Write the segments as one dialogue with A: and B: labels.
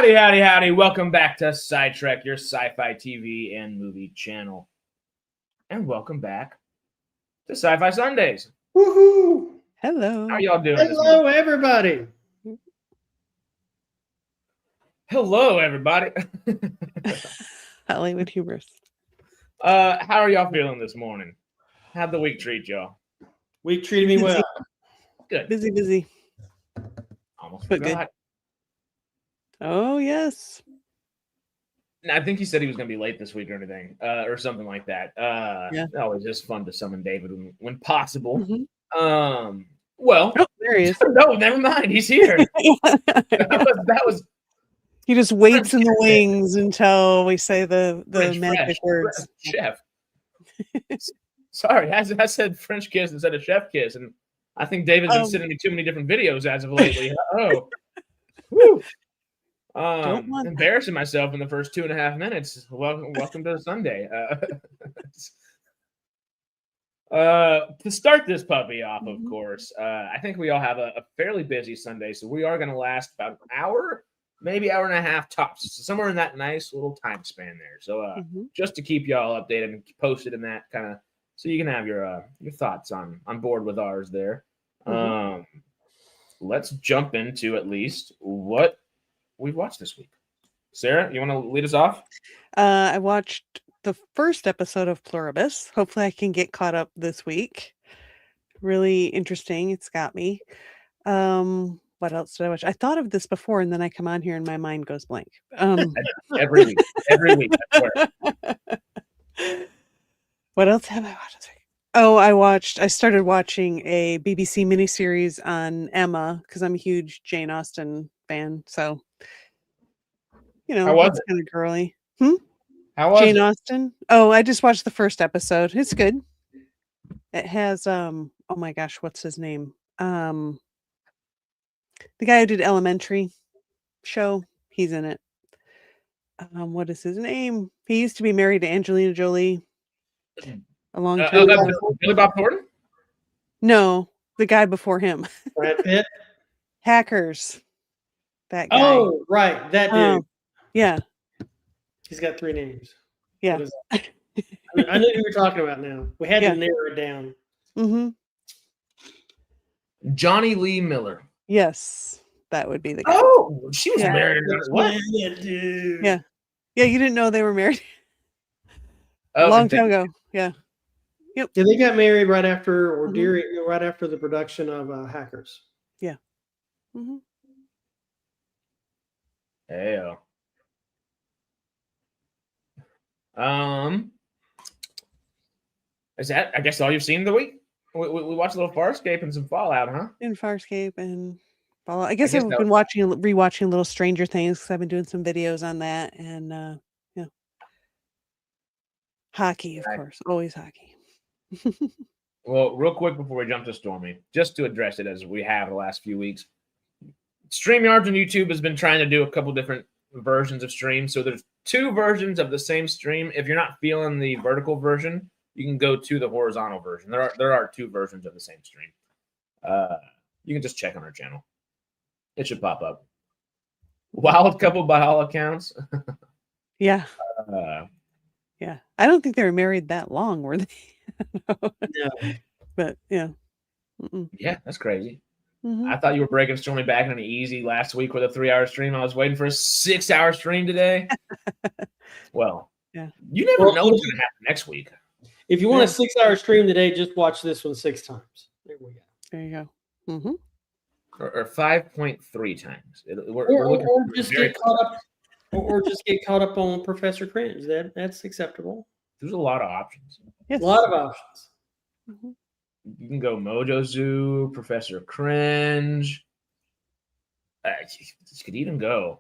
A: Howdy, howdy, howdy. Welcome back to SciTrek, your sci-fi TV and movie channel. And welcome back to Sci-Fi Sundays.
B: Woohoo!
C: Hello.
A: How y'all doing this
B: Hello,
A: morning?
B: everybody.
A: Hello, everybody.
C: Hollywood humorous.
A: How are y'all feeling this morning? How'd the week treat y'all?
B: Week treated me well.
A: Good.
C: Busy.
A: Almost
C: But good.
A: forgot.
C: Oh, yes.
A: I think he said he was going to be late this week or anything, or something like that.
C: Yeah.
A: Always just fun to summon David when possible.
C: Mhm.
A: Well,
C: Oh, there he is.
A: no, never mind. He's here. that was
C: He just waits in the wings until we say the magic words.
A: Chef. Sorry, I said French kiss instead of chef kiss, and I think David's been sending me too many different videos as of lately. Woo. Embarrassing myself in the first 2.5 minutes. Welcome to Sunday. To start this puppy off, of course, I think we all have a fairly busy Sunday, so we are going to last about an hour, maybe hour and a half tops, so somewhere in that nice little time span there. So just to keep y'all updated and posted in that kind of, so you can have your thoughts on board with ours there. Let's jump into at least what we've watched this week. Sarah, you want to lead us off?
C: I watched the first episode of Pluribus. Hopefully I can get caught up this week. Really interesting. It's got me. What else did I watch? I thought of this before, and then I come on here and my mind goes blank.
A: Every week. I swear.
C: What else have I watched this week? Oh, I started watching a BBC miniseries on Emma because I'm a huge Jane Austen fan. So,
A: How was
C: it's
A: it?
C: kind of girly.
A: How was
C: Jane
A: it?
C: Austen? Oh, I just watched the first episode. It's good. It has oh my gosh, what's his name? The guy who did Elementary show, he's in it. What is his name? He used to be married to Angelina Jolie a long time ago.
A: Billy Bob Thornton?
C: No, the guy before him.
B: Brad Pitt.
C: Hackers. That guy.
B: Oh, right, that dude.
C: Yeah.
B: He's got 3 names.
C: Yeah.
B: What is that? I knew who you're talking about now. We had to narrow it down.
A: Johnny Lee Miller.
C: Yes, that would be the guy.
A: Oh, she was married. What?
B: Dude.
C: Yeah. Yeah, you didn't know they were married
A: Oh,
C: a long time ago. Yeah. Yep.
B: Yeah, they got married right after or right after the production of Hackers.
C: Yeah.
A: Heyo. Is that, I guess, all you've seen the week? We watched a little Farscape and some Fallout, huh?
C: In Farscape and Fallout. I guess I've been rewatching a little Stranger Things because I've been doing some videos on that, and hockey, of course, always hockey.
A: Well, real quick before we jump to Stormy, just to address it as we have the last few weeks, StreamYards on YouTube has been trying to do a couple different versions of streams. So there's 2 versions of the same stream. If you're not feeling the vertical version, you can go to the horizontal version. There are 2 versions of the same stream. You can just check on our channel. It should pop up. Wild couple by all accounts.
C: Yeah. Yeah. I don't think they were married that long, were they?
B: No.
C: But yeah.
A: Yeah, that's crazy. I thought you were breaking Stormy back on an easy last week with a 3-hour stream. I was waiting for a 6-hour stream today. Well, you never know what's going to happen next week.
B: If you want a 6-hour stream today, just watch this one 6 times. There we go.
C: There you go.
A: Or 5.3 times.
B: Or just get caught up. Or just get caught up on Professor Cringe. That's acceptable.
A: There's a lot of options.
C: Yes.
B: A lot of options.
A: You can go Mojo Zoo, Professor Cringe. You could even go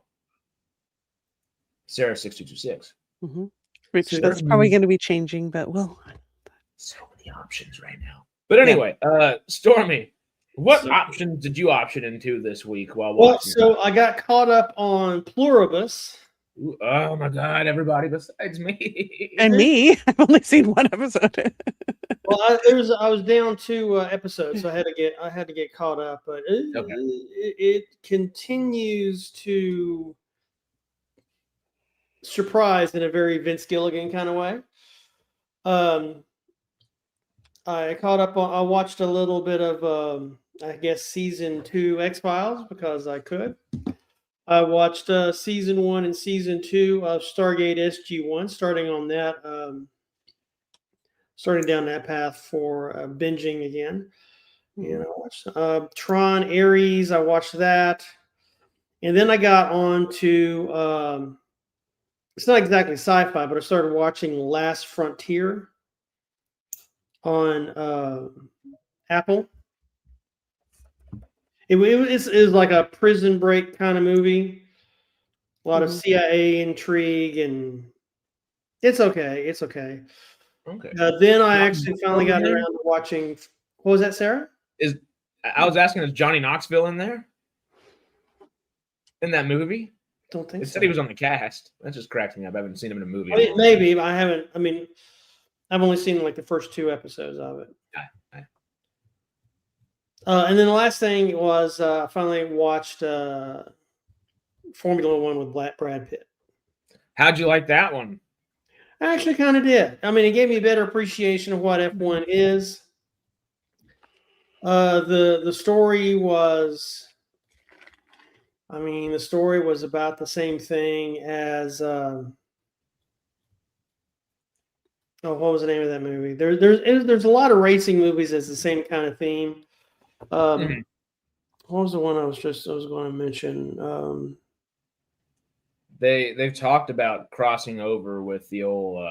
A: Sarah 6226.
C: Which that's probably going to be changing, but
A: so many options right now. But anyway, Stormy, what options did you option into this week while watching?
B: So I got caught up on Pluribus.
A: Ooh, oh my God! Everybody besides me
C: and me. I've only seen 1 episode.
B: Well, I was down 2 episodes, so I had to get caught up. But it continues to surprised in a very Vince Gilligan kind of way. I caught up on. I watched a little bit of, I guess, season 2 X-Files because I could. I watched season 1 and season 2 of Stargate SG-1, starting on that, starting down that path for binging again. You know, Tron Ares. I watched that, and then I got on to. It's not exactly sci-fi, but I started watching Last Frontier on Apple. It was like a prison break kind of movie. A lot of CIA intrigue, and it's okay. It's okay.
A: Okay.
B: Then I actually finally got around to watching. What was that, Sarah?
A: I was asking, is Johnny Knoxville in there? In that movie?
B: Don't think
A: It
B: so.
A: said he was on the cast. That just cracks me up. I haven't seen him in a movie.
B: Maybe, but I haven't. I mean, I've only seen like the first 2 episodes of it. And then the last thing was I finally watched Formula One with Brad Pitt.
A: How'd you like that one?
B: I actually kind of did. I mean, it gave me a better appreciation of what F1 is. The story was, the story was about the same thing as what was the name of that movie? There's a lot of racing movies that's the same kind of theme. What was the one I was going to mention?
A: They've talked about crossing over with the old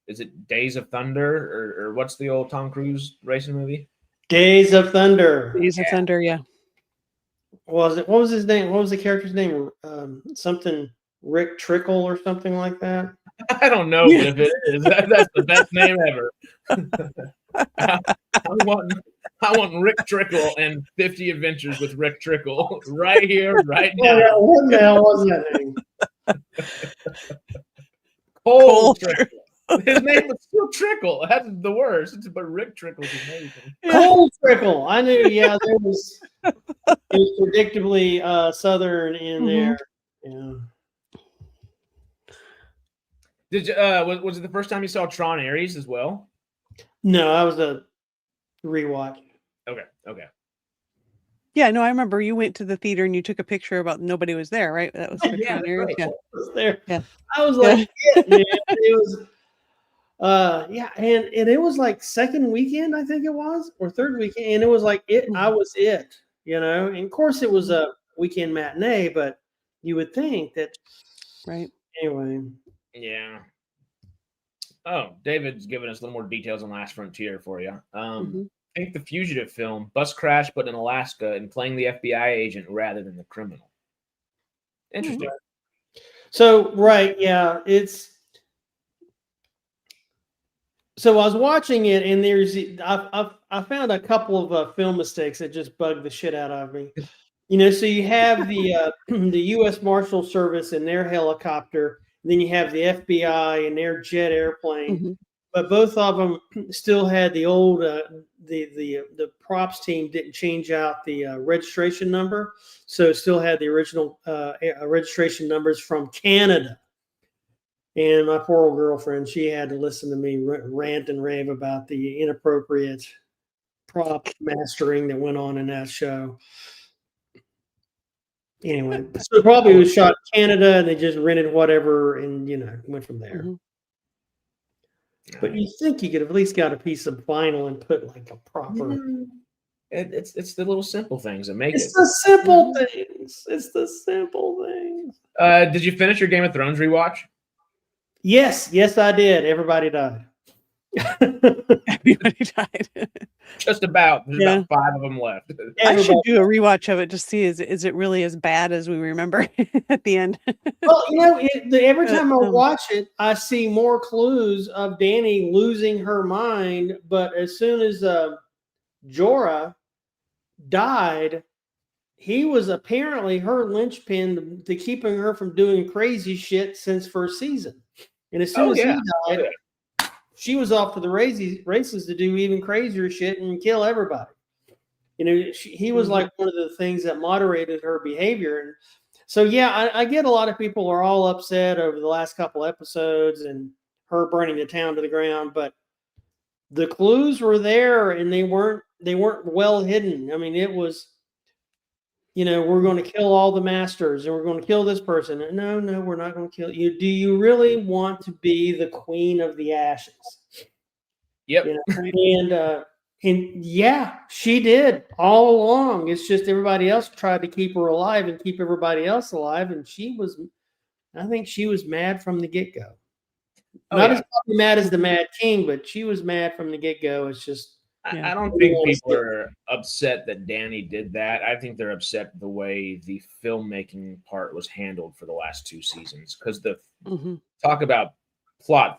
A: is it Days of Thunder or what's the old Tom Cruise racing movie?
B: Days of Thunder.
C: Days of Thunder, yeah.
B: What was his name? What was the character's name? Something Rick Trickle or something like that.
A: I don't know, but if it is, that's the best name ever. I want Rick Trickle and 50 Adventures with Rick Trickle right here, right now.
B: What the hell was that name?
A: Cole Trickle. His name was still Trickle. That's the worst, but Rick Trickle's amazing.
B: Cole Trickle. I knew. Yeah, it was predictably Southern in there. Yeah.
A: Did you? Was it the first time you saw Tron Ares as well?
B: No, that was a rewatch.
A: Okay.
C: Yeah, no, I remember you went to the theater and you took a picture about nobody was there, right? That was for Tron Ares.
B: Right.
C: Yeah.
B: Was there.
C: Yeah.
B: I was like, man. It was and it was like second weekend, I think it was, or third weekend, and it was like I was it, and of course it was a weekend matinee, but you would think that,
C: right?
B: Anyway.
A: Yeah. Oh, David's giving us a little more details on Last Frontier for you. I think the fugitive film, bus crash, but in Alaska, and playing the FBI agent rather than the criminal. Interesting.
B: So, right, yeah, so I was watching it, and I found a couple of film mistakes that just bugged the shit out of me. So you have the U.S. Marshal Service and their helicopter, and then you have the FBI and their jet airplane. But both of them still had the old the props team didn't change out the registration number, so it still had the original registration numbers from Canada. And my poor old girlfriend, she had to listen to me rant and rave about the inappropriate prop mastering that went on in that show. Anyway, so it probably was shot in Canada, and they just rented whatever and, went from there. But you think you could have at least got a piece of vinyl and put like a proper...
A: It's the little simple things that make it.
B: It's the simple things. It's the simple things.
A: Did you finish your Game of Thrones rewatch?
B: Yes, I did. Everybody died.
C: Everybody died.
A: Just about. There's about 5 of them left.
C: I should do a rewatch of it to see is it really as bad as we remember at the end. Well,
B: every time I watch it, I see more clues of Dany losing her mind. But as soon as Jorah died, he was apparently her linchpin to keeping her from doing crazy shit since first season. And as soon as he died, she was off to the races to do even crazier shit and kill everybody. He was like one of the things that moderated her behavior. And So yeah, I get a lot of people are all upset over the last couple episodes and her burning the town to the ground, but the clues were there and they weren't well hidden. I mean, it was, we're going to kill all the masters and we're going to kill this person. No, we're not going to kill you. Do you really want to be the queen of the ashes?
A: Yep.
B: And yeah, she did all along. It's just everybody else tried to keep her alive and keep everybody else alive. And I think she was mad from the get-go. Not as mad as the Mad King, but she was mad from the get-go. It's just,
A: I don't think people are upset that Danny did that. I think they're upset the way the filmmaking part was handled for the last 2 seasons. Because talk about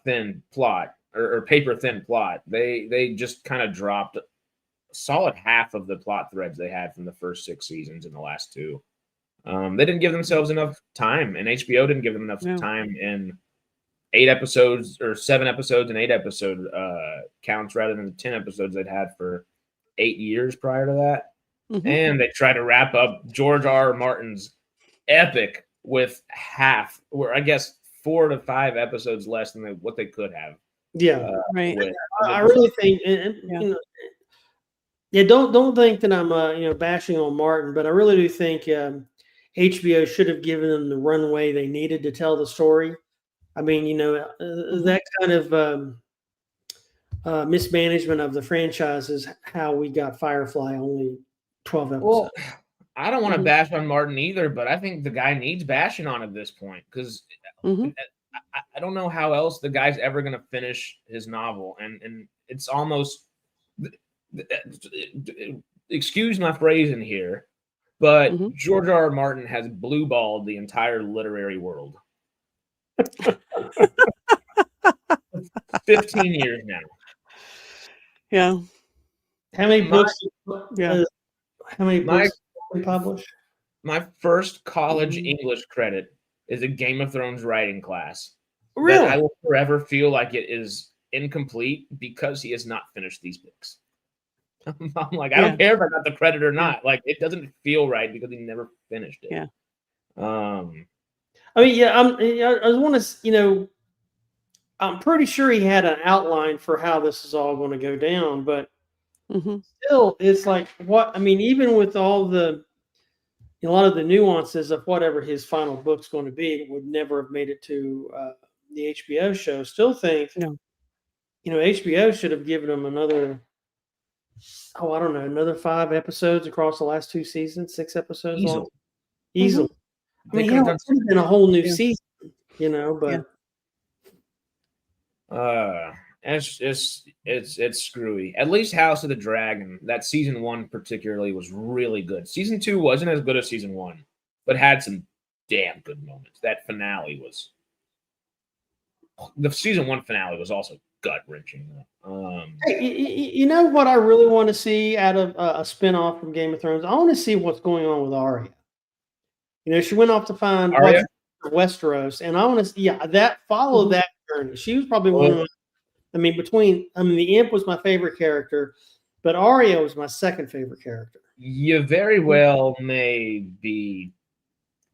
A: thin plot or paper thin plot. They just kind of dropped a solid half of the plot threads they had from the first 6 seasons in the last 2. They didn't give themselves enough time, and HBO didn't give them enough time in 8 episodes or 7 episodes and 8 episode counts rather than the 10 episodes they'd had for 8 years prior to that. And they tried to wrap up George R. R. Martin's epic with half, or I guess 4 to 5 episodes less than what they could have.
B: Yeah,
C: right.
B: I really think, don't think that I'm bashing on Martin, but I really do think HBO should have given them the runway they needed to tell the story. I mean, that kind of mismanagement of the franchise is how we got Firefly only 12 episodes.
A: Well, I don't want to bash on Martin either, but I think the guy needs bashing on at this point because I don't know how else the guy's ever going to finish his novel. And it's almost, excuse my phrasing here, but George R. R. Martin has blue-balled the entire literary world. 15 years now.
C: Yeah.
B: How many books? How many books we publish?
A: My first college English credit is a Game of Thrones writing class.
B: Really?
A: I will forever feel like it is incomplete because he has not finished these books. I'm like, I don't care if I got the credit or not. Like, it doesn't feel right because he never finished it.
C: Yeah.
B: I mean, I want to, I'm pretty sure he had an outline for how this is all going to go down, but still, it's like, even with all a lot of the nuances of whatever his final book's going to be, it would never have made it to the HBO show. Still think, HBO should have given him another, another 5 episodes across the last 2 seasons, 6 episodes long. Easily. I mean, it could have been a whole new season, but
A: it's screwy. At least House of the Dragon, that season 1 particularly was really good. Season 2 wasn't as good as season 1, but had some damn good moments. That finale was the season 1 finale was also gut-wrenching.
B: Hey, you know what I really want to see out of a spinoff from Game of Thrones? I want to see what's going on with Arya. She went off to find Westeros, and I want to follow that journey. She was probably one of them. The Imp was my favorite character, but Arya was my second favorite character.
A: You very well may be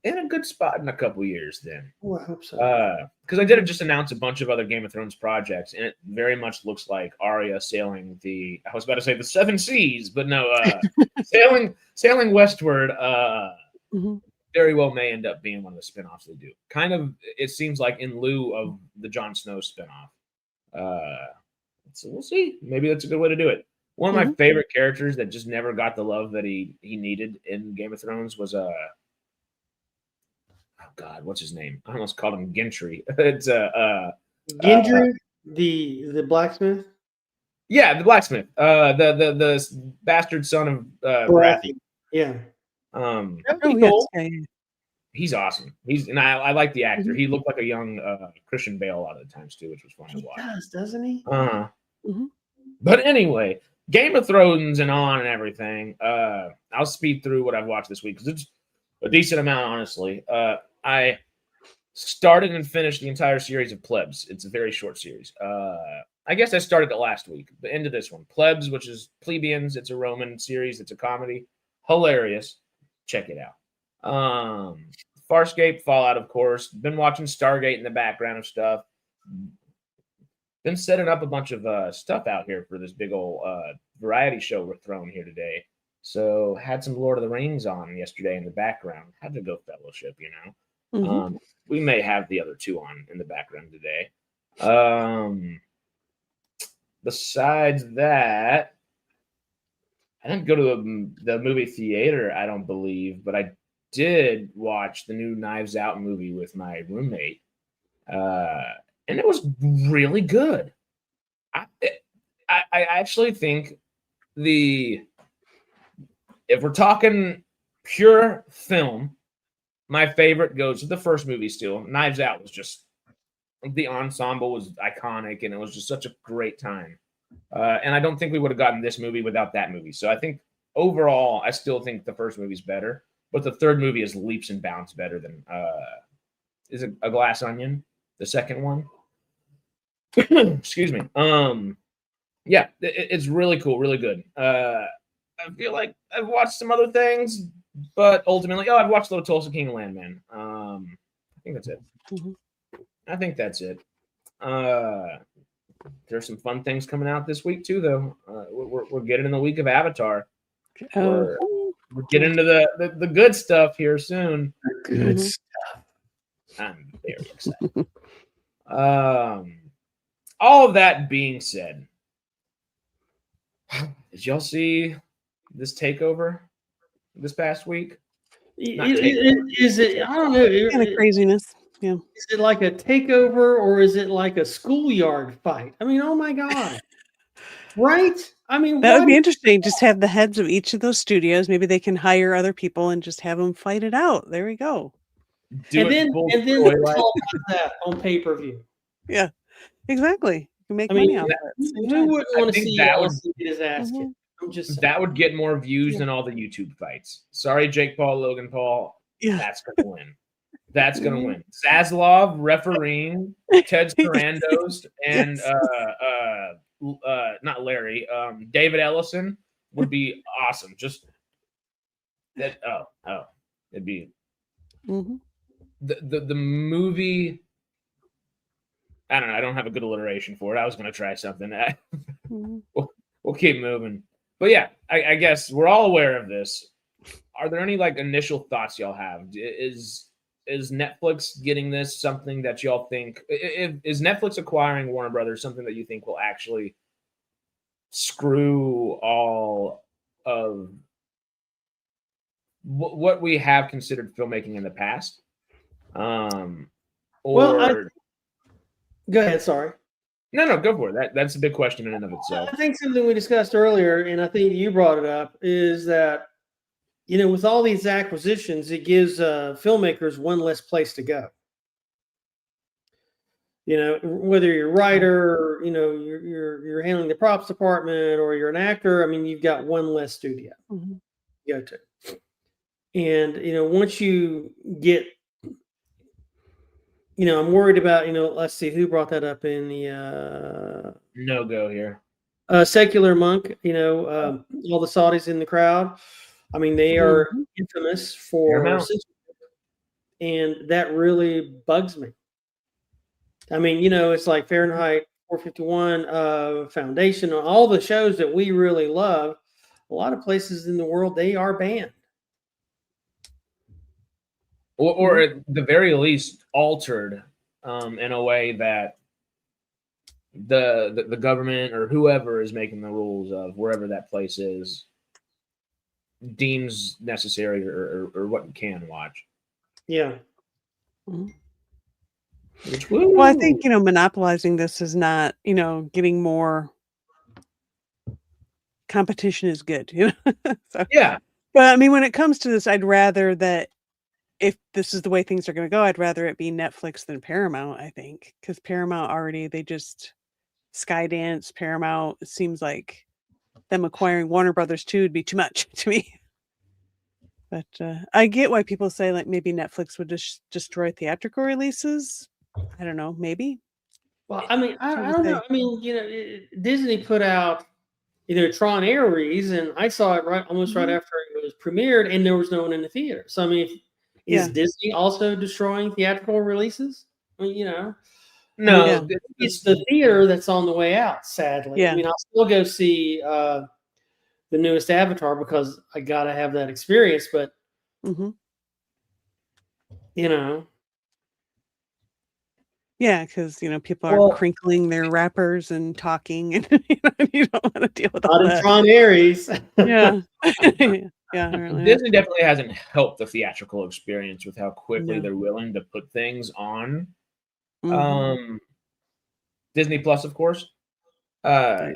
A: in a good spot in a couple years then.
B: Oh, I hope so.
A: Because I did just announce a bunch of other Game of Thrones projects, and it very much looks like Arya sailing I was about to say the 7 seas, but no, sailing westward. Very well may end up being one of the spinoffs they do. Kind of, it seems like in lieu of the Jon Snow spinoff. So we'll see. Maybe that's a good way to do it. One of my favorite characters that just never got the love that he needed in Game of Thrones was oh God, what's his name? I almost called him Gendry. It's
B: Gendry, the blacksmith.
A: Yeah, the blacksmith. The bastard son of Baratheon.
B: Yeah.
A: Cool. He's awesome. I like the actor. He looked like a young Christian Bale a lot of the times too, which was fun to watch.
B: He does, doesn't he?
A: But anyway, Game of Thrones and everything. I'll speed through what I've watched this week because it's a decent amount, honestly. I started and finished the entire series of Plebs. It's a very short series. I guess I started it last week. The end of this one, Plebs, which is plebeians. It's a Roman series. It's a comedy. Hilarious. Check it out. Farscape, Fallout, of course. Been watching Stargate in the background of stuff. Been setting up a bunch of stuff out here for this big old variety show we're throwing here today. So had some Lord of the Rings on yesterday in the background. Had to go Fellowship, you know.
C: Mhm.
A: We may have the other two on in the background today. Besides that, I didn't go to the movie theater, I don't believe, but I did watch the new Knives Out movie with my roommate. And it was really good. I actually think if we're talking pure film, my favorite goes to the first movie still. Knives Out was just, the ensemble was iconic, and it was just such a great time. And I don't think we would have gotten this movie without that movie. So I think overall, I still think the first movie's better, but the third movie is leaps and bounds better than is it A Glass Onion, the second one? Excuse me. Yeah, it's really cool, really good. I feel like I've watched some other things, but ultimately, I've watched Little Tulsa King of Landman. I think that's it.
C: Mhm.
A: I think that's it. There's some fun things coming out this week too, though. We're getting in the week of Avatar. We're getting into the good stuff here soon.
B: Good
C: Mhm.
B: stuff.
A: I'm very excited. All of that being said, did y'all see this takeover this past week?
B: Is it? I don't know.
C: Kind of craziness. Yeah.
B: Is it like a takeover or is it like a schoolyard fight? I mean, oh my God. Right? I mean,
C: That would
B: what?
C: be interesting. Just have the heads of each of those studios. Maybe they can hire other people and just have them fight it out. There we go.
A: Do
B: And
A: it
B: then
A: full
B: they
A: Twilight.
B: talk about that on pay-per-view.
C: Yeah, exactly. You can make
B: I mean,
C: money off it. at the same
B: who
C: time.
B: wouldn't
A: I
B: want to
A: think
B: see
A: that would-
B: Ellison get his ass kicked?
C: Mhm.
B: I'm just saying.
A: That would get more views
C: Yeah.
A: than all the YouTube fights. Sorry, Jake Paul, Logan Paul.
C: Yeah.
A: That's gonna win. That's gonna win. Zaslav refereeing, Ted Sarandos, and
C: Yes.
A: not Larry, David Ellison would be awesome. Just that. It'd be
C: Mhm.
A: the movie. I don't know. I don't have a good alliteration for it. I was gonna try something.
C: Mhm.
A: We'll keep moving. But yeah, I guess we're all aware of this. Are there any like initial thoughts y'all have? Is Netflix getting this something that y'all think is Netflix acquiring Warner Brothers something that you think will actually screw all of what we have considered filmmaking in the past? Or
B: Well, go ahead. Sorry.
A: no, go for it. That's a big question in and of itself.
B: I think something we discussed earlier, and I think you brought it up, is that with all these acquisitions, it gives filmmakers one less place to go. Whether you're a writer, or, you're handling the props department, or you're an actor. I mean, you've got one less studio
C: Mhm.
B: to go to. And once you get, I'm worried about, let's see who brought that up in the
A: No go here.
B: Secular Monk. All the Saudis in the crowd. I mean, they are
C: Mhm.
B: infamous for
A: Paramount.
B: censorship, and that really bugs me. I mean, it's like Fahrenheit 451, Foundation, all the shows that we really love. A lot of places in the world, they are banned.
A: Or at the very least altered in a way that the government or whoever is making the rules of wherever that place is deems necessary or what you can watch.
B: Yeah.
C: Mhm.
A: Which
C: Well, I think, monopolizing this is not, getting more competition is good. So,
A: yeah.
C: but I mean, when it comes to this, I'd rather that if this is the way things are going to go, I'd rather it be Netflix than Paramount, I think, because Paramount already, they just Skydance, Paramount, it seems like them acquiring Warner Brothers too would be too much to me. But I get why people say like maybe Netflix would just destroy theatrical releases. I don't know, maybe.
B: Well, I mean, I
C: Hard to
B: don't
C: say.
B: know. I mean, Disney put out Tron Ares, and I saw it almost right after it was premiered, and there was no one in the theater. So I mean, Is
C: Yeah.
B: Disney also destroying theatrical releases? Well,
A: No,
C: Yeah.
B: it's the theater that's on the way out, sadly.
C: Yeah.
B: I mean, I'll still go see the newest Avatar because I got to have that experience, but,
C: Mm-hmm.
B: you know.
C: Yeah, because people are
A: well,
C: crinkling their wrappers and talking, and you don't want to deal with all
B: Not in
C: that.
B: Tron Aries.
C: Yeah, yeah, really.
A: Disney definitely hasn't helped the theatrical experience with how quickly
C: No.
A: they're willing to put things on
C: Mhm.
A: Disney Plus, of course.
C: Right.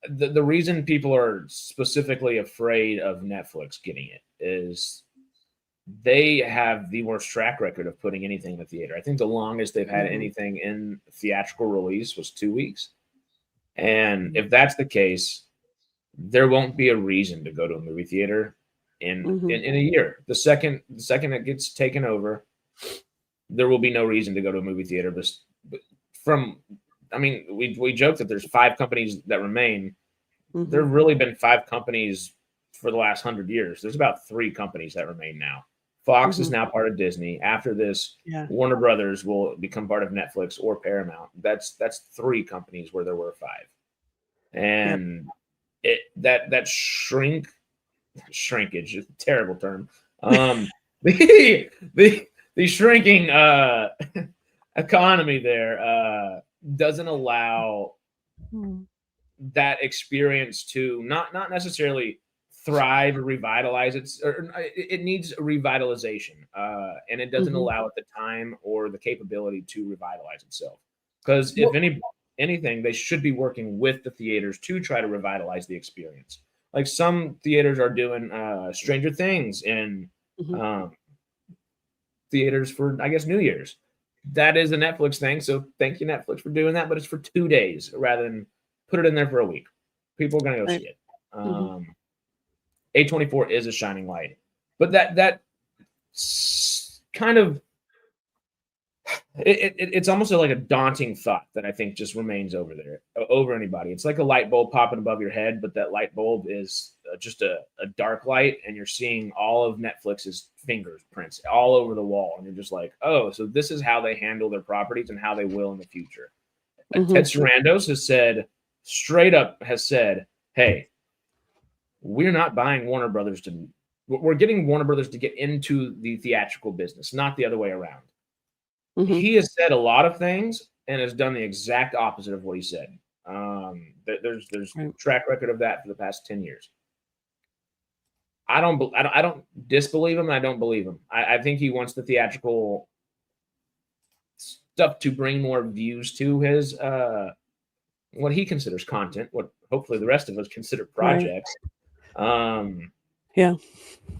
A: The reason people are specifically afraid of Netflix getting it is they have the worst track record of putting anything in the theater. I think the longest they've had
C: Mhm.
A: anything in theatrical release was 2 weeks. And
C: Mhm.
A: if that's the case, there won't be a reason to go to a movie theater in
C: Mhm.
A: in a year. The second it gets taken over, there will be no reason to go to a movie theater. But we joke that there's 5 companies that remain. There
C: Mhm.
A: have really been 5 companies for the last 100 years. There's about 3 companies that remain now. Fox is
C: Mhm.
A: now part of Disney. After this,
C: Yeah.
A: Warner Brothers will become part of Netflix or Paramount. That's 3 companies where there were 5.
C: Yep.
A: And that shrinkage is a terrible term. The shrinking economy there doesn't allow
C: Mm.
A: that experience to not necessarily thrive or revitalize. It needs revitalization, and it doesn't
C: Mhm.
A: allow it the time or the capability to revitalize itself. Because
B: Well-
A: if anything, they should be working with the theaters to try to revitalize the experience. Like some theaters are doing Stranger Things in
C: Mhm.
A: theaters for, I guess, New Year's. That is a Netflix thing, so thank you, Netflix, for doing that. But it's for 2 days rather than put it in there for a week. People are going to go
C: Right.
A: see it.
C: Mhm.
A: A24 is a shining light, but that kind of it's almost like a daunting thought that I think just remains over anybody. It's like a light bulb popping above your head, but that light bulb is just a dark light, and you're seeing all of Netflix's fingerprints all over the wall, and you're just like, oh, so this is how they handle their properties and how they will in the future.
C: Mhm.
A: Ted Sarandos has said, hey, we're not buying Warner Brothers we're getting Warner Brothers to get into the theatrical business, not the other way around.
C: Mhm.
A: He has said a lot of things and has done the exact opposite of what he said. There's
C: Right.
A: track record of that for the past 10 years. I don't disbelieve him, and I don't believe him. I think he wants the theatrical stuff to bring more views to his what he considers content, what hopefully the rest of us consider projects.
C: Yeah.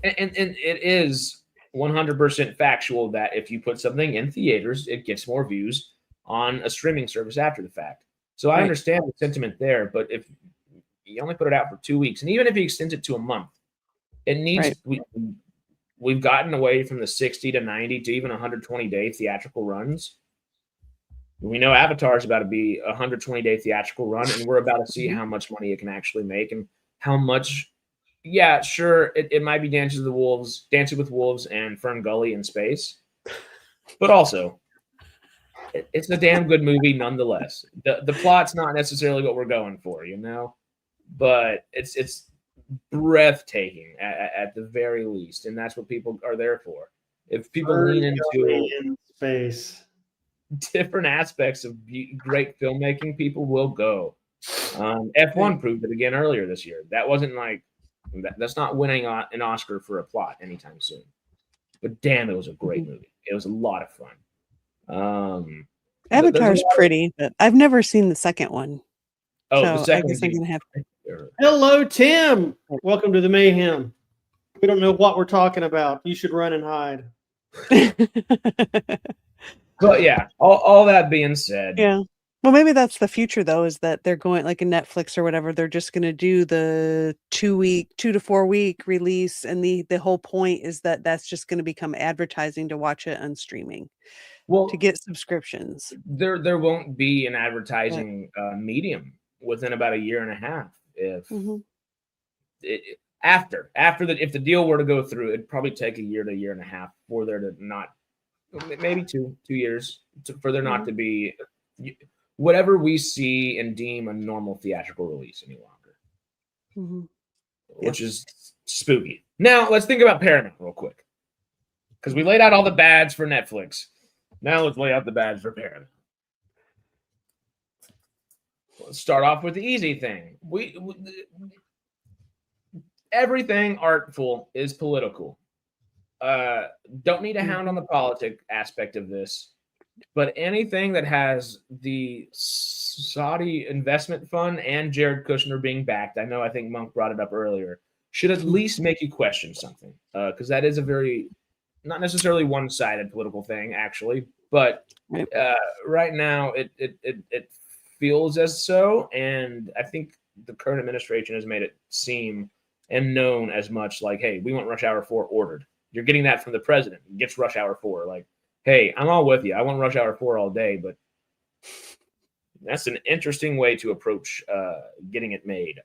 A: And it is 100% factual that if you put something in theaters, it gets more views on a streaming service after the fact. So I
C: Right.
A: understand the sentiment there, but if you only put it out for 2 weeks, and even if he extends it to a month, it needs
C: Right.
A: we've gotten away from the 60 to 90 to even 120-day theatrical runs. We know Avatar is about to be a 120-day theatrical run, and we're about to see
C: Mhm.
A: how much money it can actually make and how much. Yeah, sure, it might be Dancing with Wolves, and Fern Gully in space, but also it's a damn good movie nonetheless. The plot's not necessarily what we're going for, but it's breathtaking at the very least, and that's what people are there for. If people lean into
B: in space.
A: different aspects of great filmmaking, people will go. F1 proved it again earlier this year. That wasn't like that's not winning an Oscar for a plot anytime soon. But damn, it was a great
C: Mhm.
A: movie. It was a lot of fun. There's a
C: Avatar's
A: lot
C: pretty, but I've never seen the second one,
A: the
C: so I
A: second
C: guess
A: one.
C: I'm gonna have.
B: Hello, Tim. Welcome to the mayhem. We don't know what we're talking about. You should run and hide.
A: But yeah, all that being said,
C: Yeah. Well, maybe that's the future, though, is that they're going like in Netflix or whatever. They're just going to do the 2 to 4 week release, and the whole point is that that's just going to become advertising to watch it on streaming
A: well,
C: to get subscriptions.
A: there won't be an
C: But,
A: advertising medium within about a year and a half. If
C: Mhm.
A: if the deal were to go through, it'd probably take a year to a year and a half for there to not, maybe 2 years for there not to be whatever we see and deem a normal theatrical release any longer, which is spooky. Now let's think about Paramount real quick, because we laid out all the bads for Netflix. Now let's lay out the bads for Paramount. Let's start off with the easy thing. Everything artful is political. Don't need to hound on the politic aspect of this, but anything that has the Saudi investment fund and Jared Kushner being backed, I think Monk brought it up earlier, should at least make you question something, because that is a very, not necessarily one-sided political thing, actually, but right now it feels as so, and I think the current administration has made it seem and known as much like, hey, we want Rush Hour 4 ordered. You're getting that from the president. He gets Rush Hour 4. Like, hey, I'm all with you. I want Rush Hour 4 all day, but that's an interesting way to approach getting it made.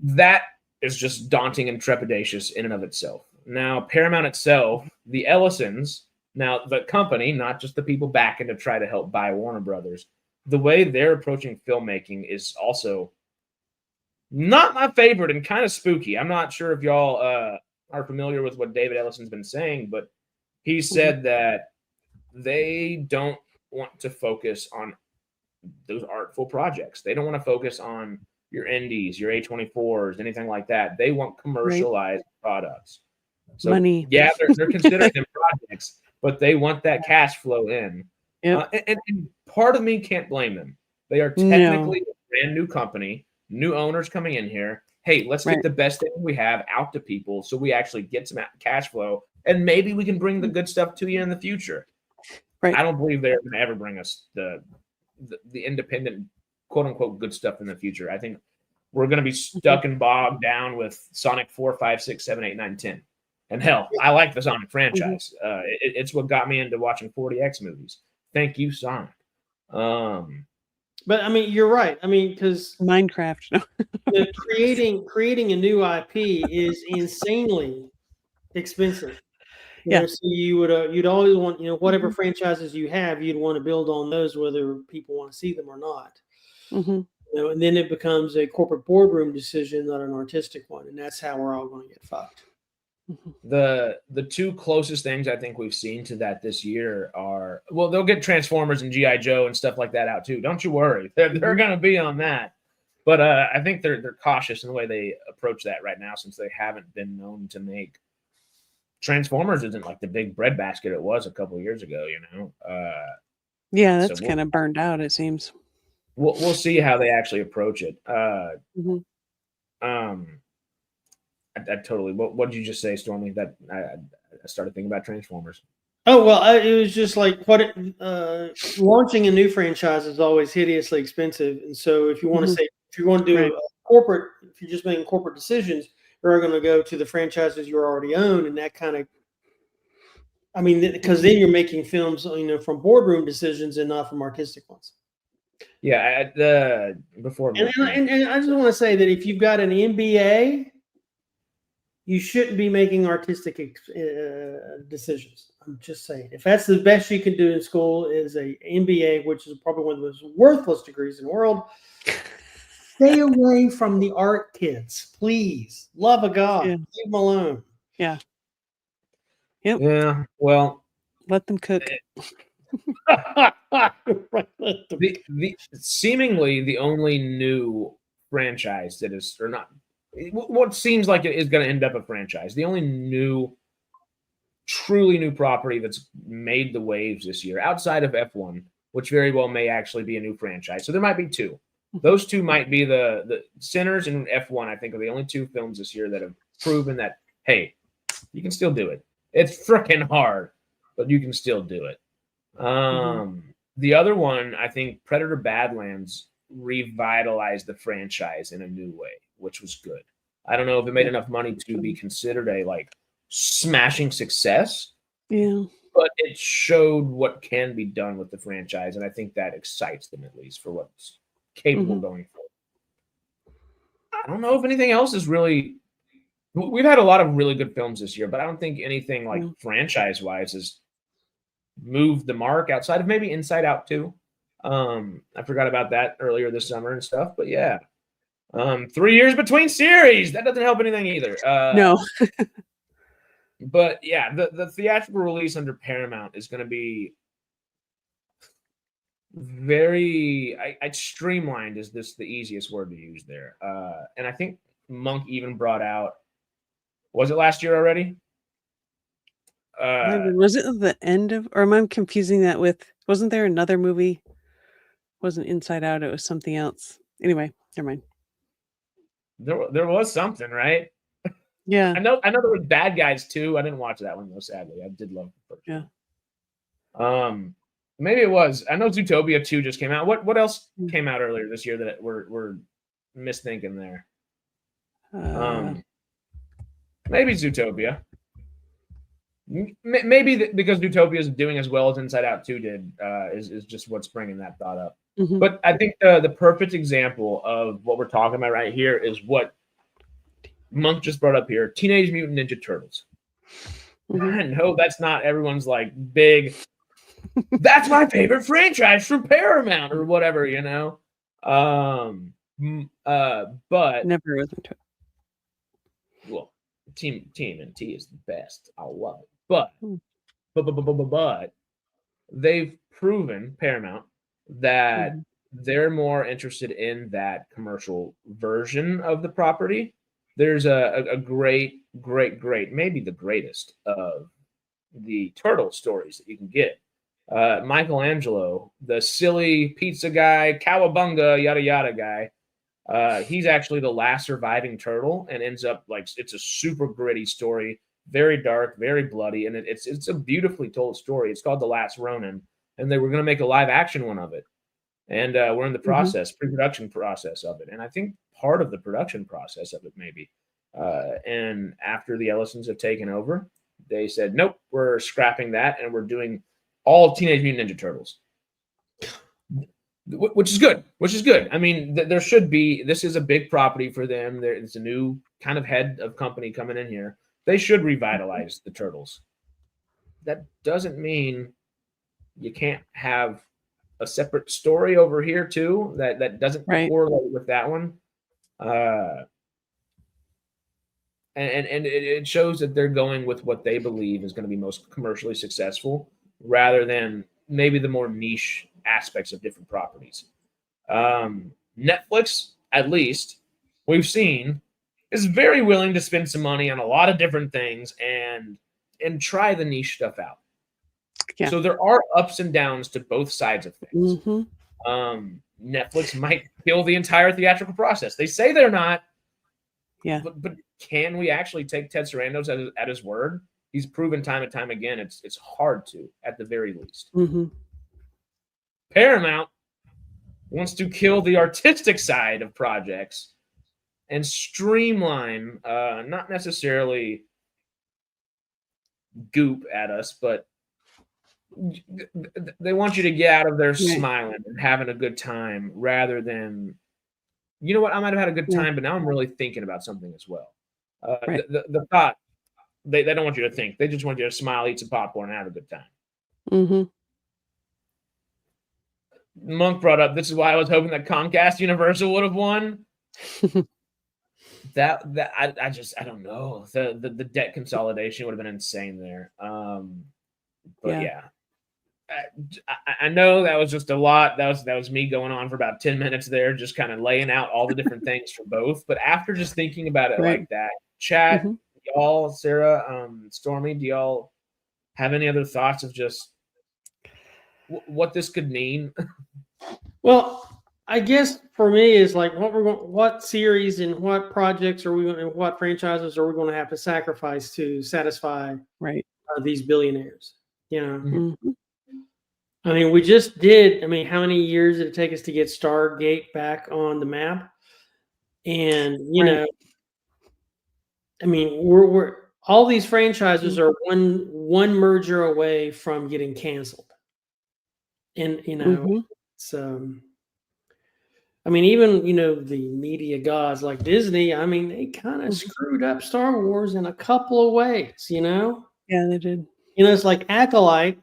A: That is just daunting and trepidatious in and of itself. Now, Paramount itself, the Ellisons, now the company, not just the people backing to try to help buy Warner Brothers, the way they're approaching filmmaking is also not my favorite and kind of spooky. I'm not sure if y'all are familiar with what David Ellison's been saying, but he said that they don't want to focus on those artful projects. They don't want to focus on your indies, your A24s, anything like that. They want commercialized products. So,
C: money.
A: Yeah, they're considering them projects, but they want that cash flow in. And part of me can't blame them. They are technically a brand new company, new owners coming in here. Hey, let's get the best thing we have out to people so we actually get some cash flow, and maybe we can bring the good stuff to you in the future.
C: Right.
A: I don't believe they're going to ever bring us the independent, quote-unquote, good stuff in the future. I think we're going to be stuck and bogged down with Sonic 4, 5, 6, 7, 8, 9, 10. And hell, I like the Sonic franchise. It's what got me into watching 40X movies. Thank you, Sonic.
B: But I mean, you're right. I mean, because
C: Minecraft.
B: creating a new IP is insanely expensive. You know, so you'd always want, whatever franchises you have, you'd want to build on those, whether people want to see them or not. And then it becomes a corporate boardroom decision, not an artistic one, and that's how we're all going to get fucked.
A: The two closest things I think we've seen to that this year are, well, they'll get Transformers and G.I. Joe and stuff like that out too. Don't you worry. They're going to be on that. But I think they're cautious in the way they approach that right now, since they haven't been known to make Transformers isn't like the big breadbasket it was a couple of years ago,
C: That's kind of burned out, it seems.
A: We'll see how they actually approach it. I totally. What did you just say, Stormy? That I started thinking about Transformers.
B: Oh well, it was just like launching a new franchise is always hideously expensive, and so if you want to say, if you want to do a corporate, if you're just making corporate decisions, you're going to go to the franchises you already own, and that kind of, I mean, because then you're making films, from boardroom decisions and not from artistic ones.
A: Yeah, before.
B: And I just want to say that if you've got an MBA, you shouldn't be making artistic decisions. I'm just saying. If that's the best you can do in school is a MBA, which is probably one of the most worthless degrees in the world, stay away from the art kids, please. Love of God, leave them alone.
C: Yeah.
A: Yeah. Well,
C: let them cook.
A: Seemingly the only new franchise that is, or not, what seems like it is going to end up a franchise. The only truly new property that's made the waves this year, outside of F1, which very well may actually be a new franchise. So there might be two. Those two might be the Sinners and F1, I think, are the only two films this year that have proven that, hey, you can still do it. It's freaking hard, but you can still do it. The other one, I think Predator Badlands revitalized the franchise in a new way, which was good. I don't know if it made enough money to be considered a smashing success.
C: Yeah.
A: But it showed what can be done with the franchise, and I think that excites them, at least for what's capable going forward. don't know if anything else is really. We've had a lot of really good films this year, but I don't think anything like franchise-wise has moved the mark outside of maybe Inside Out 2. I forgot about that earlier this summer and stuff, but yeah. 3 years between series. That doesn't help anything either.
C: No.
A: But yeah, the theatrical release under Paramount is going to be very streamlined. Is this the easiest word to use there? And I think Monk even brought out. Was it last year already?
C: Was it the end of, or am I confusing that with? Wasn't there another movie? Wasn't Inside Out? It was something else. Anyway, never mind.
A: There was something, right?
C: Yeah.
A: I know there were Bad Guys too. I didn't watch that one though, sadly. I did love the first one. Maybe it was. I know Zootopia 2 just came out. What else came out earlier this year that we're misthinking there? Maybe Zootopia. Maybe because Zootopia is doing as well as Inside Out 2 did is just what's bringing that thought up.
C: Mm-hmm.
A: But I think the perfect example of what we're talking about right here is what Monk just brought up here: Teenage Mutant Ninja Turtles.
C: Mm-hmm.
A: I know that's not everyone's like big. That's my favorite franchise from Paramount or whatever, you know. But
C: never was into it.
A: Well, TMNT is the best. I love it. But they've proven, Paramount, that they're more interested in that commercial version of the property. There's a great, maybe the greatest of the turtle stories that you can get. Michelangelo, the silly pizza guy, cowabunga, yada yada guy. He's actually the last surviving turtle and ends up like it's a super gritty story, very dark, very bloody, and it's a beautifully told story. It's called The Last Ronin, and they were going to make a live action one of it, and we're in the process, pre-production process of it, and I think part of the production process of it maybe. And after the Ellisons have taken over, they said, nope, we're scrapping that, and we're doing all Teenage Mutant Ninja Turtles. Which is good. I mean, there should be. This is a big property for them. It's a new kind of head of company coming in here. They should revitalize the Turtles. That doesn't mean you can't have a separate story over here too. That doesn't correlate with that one. And it shows that they're going with what they believe is going to be most commercially successful, rather than maybe the more niche aspects of different properties. Netflix, at least, we've seen, is very willing to spend some money on a lot of different things and try the niche stuff out. Yeah. So there are ups and downs to both sides of things. Netflix might kill the entire theatrical process. They say they're not. Yeah. But can we actually take Ted Sarandos at his word? He's proven time and time again it's hard to, at the very least. Paramount wants to kill the artistic side of projects and streamline, not necessarily goop at us, but they want you to get out of there smiling and having a good time, rather than, you know what, I might have had a good time, but now I'm really thinking about something as well. The thought, they don't want you to think. They just want you to smile, eat some popcorn, and have a good time. Monk brought up, this is why I was hoping that Comcast Universal would have won. I don't know. The debt consolidation would have been insane there. But yeah. I know that was just a lot. That was me going on for about 10 minutes there, just kind of laying out all the different things for both. But after just thinking about it like that, chat, y'all, Sarah, Stormy, do y'all have any other thoughts of just what this could mean?
B: Well, I guess for me is like what series and what projects are we going, and what franchises are we going to have to sacrifice to satisfy these billionaires? You know, I mean, we just did. I mean, how many years did it take us to get Stargate back on the map? And you know, I mean, we're all these franchises are one merger away from getting canceled. And you know, it's I mean, even the media gods like Disney. I mean, they kind of screwed up Star Wars in a couple of ways.
C: Yeah, they did.
B: It's like Acolyte.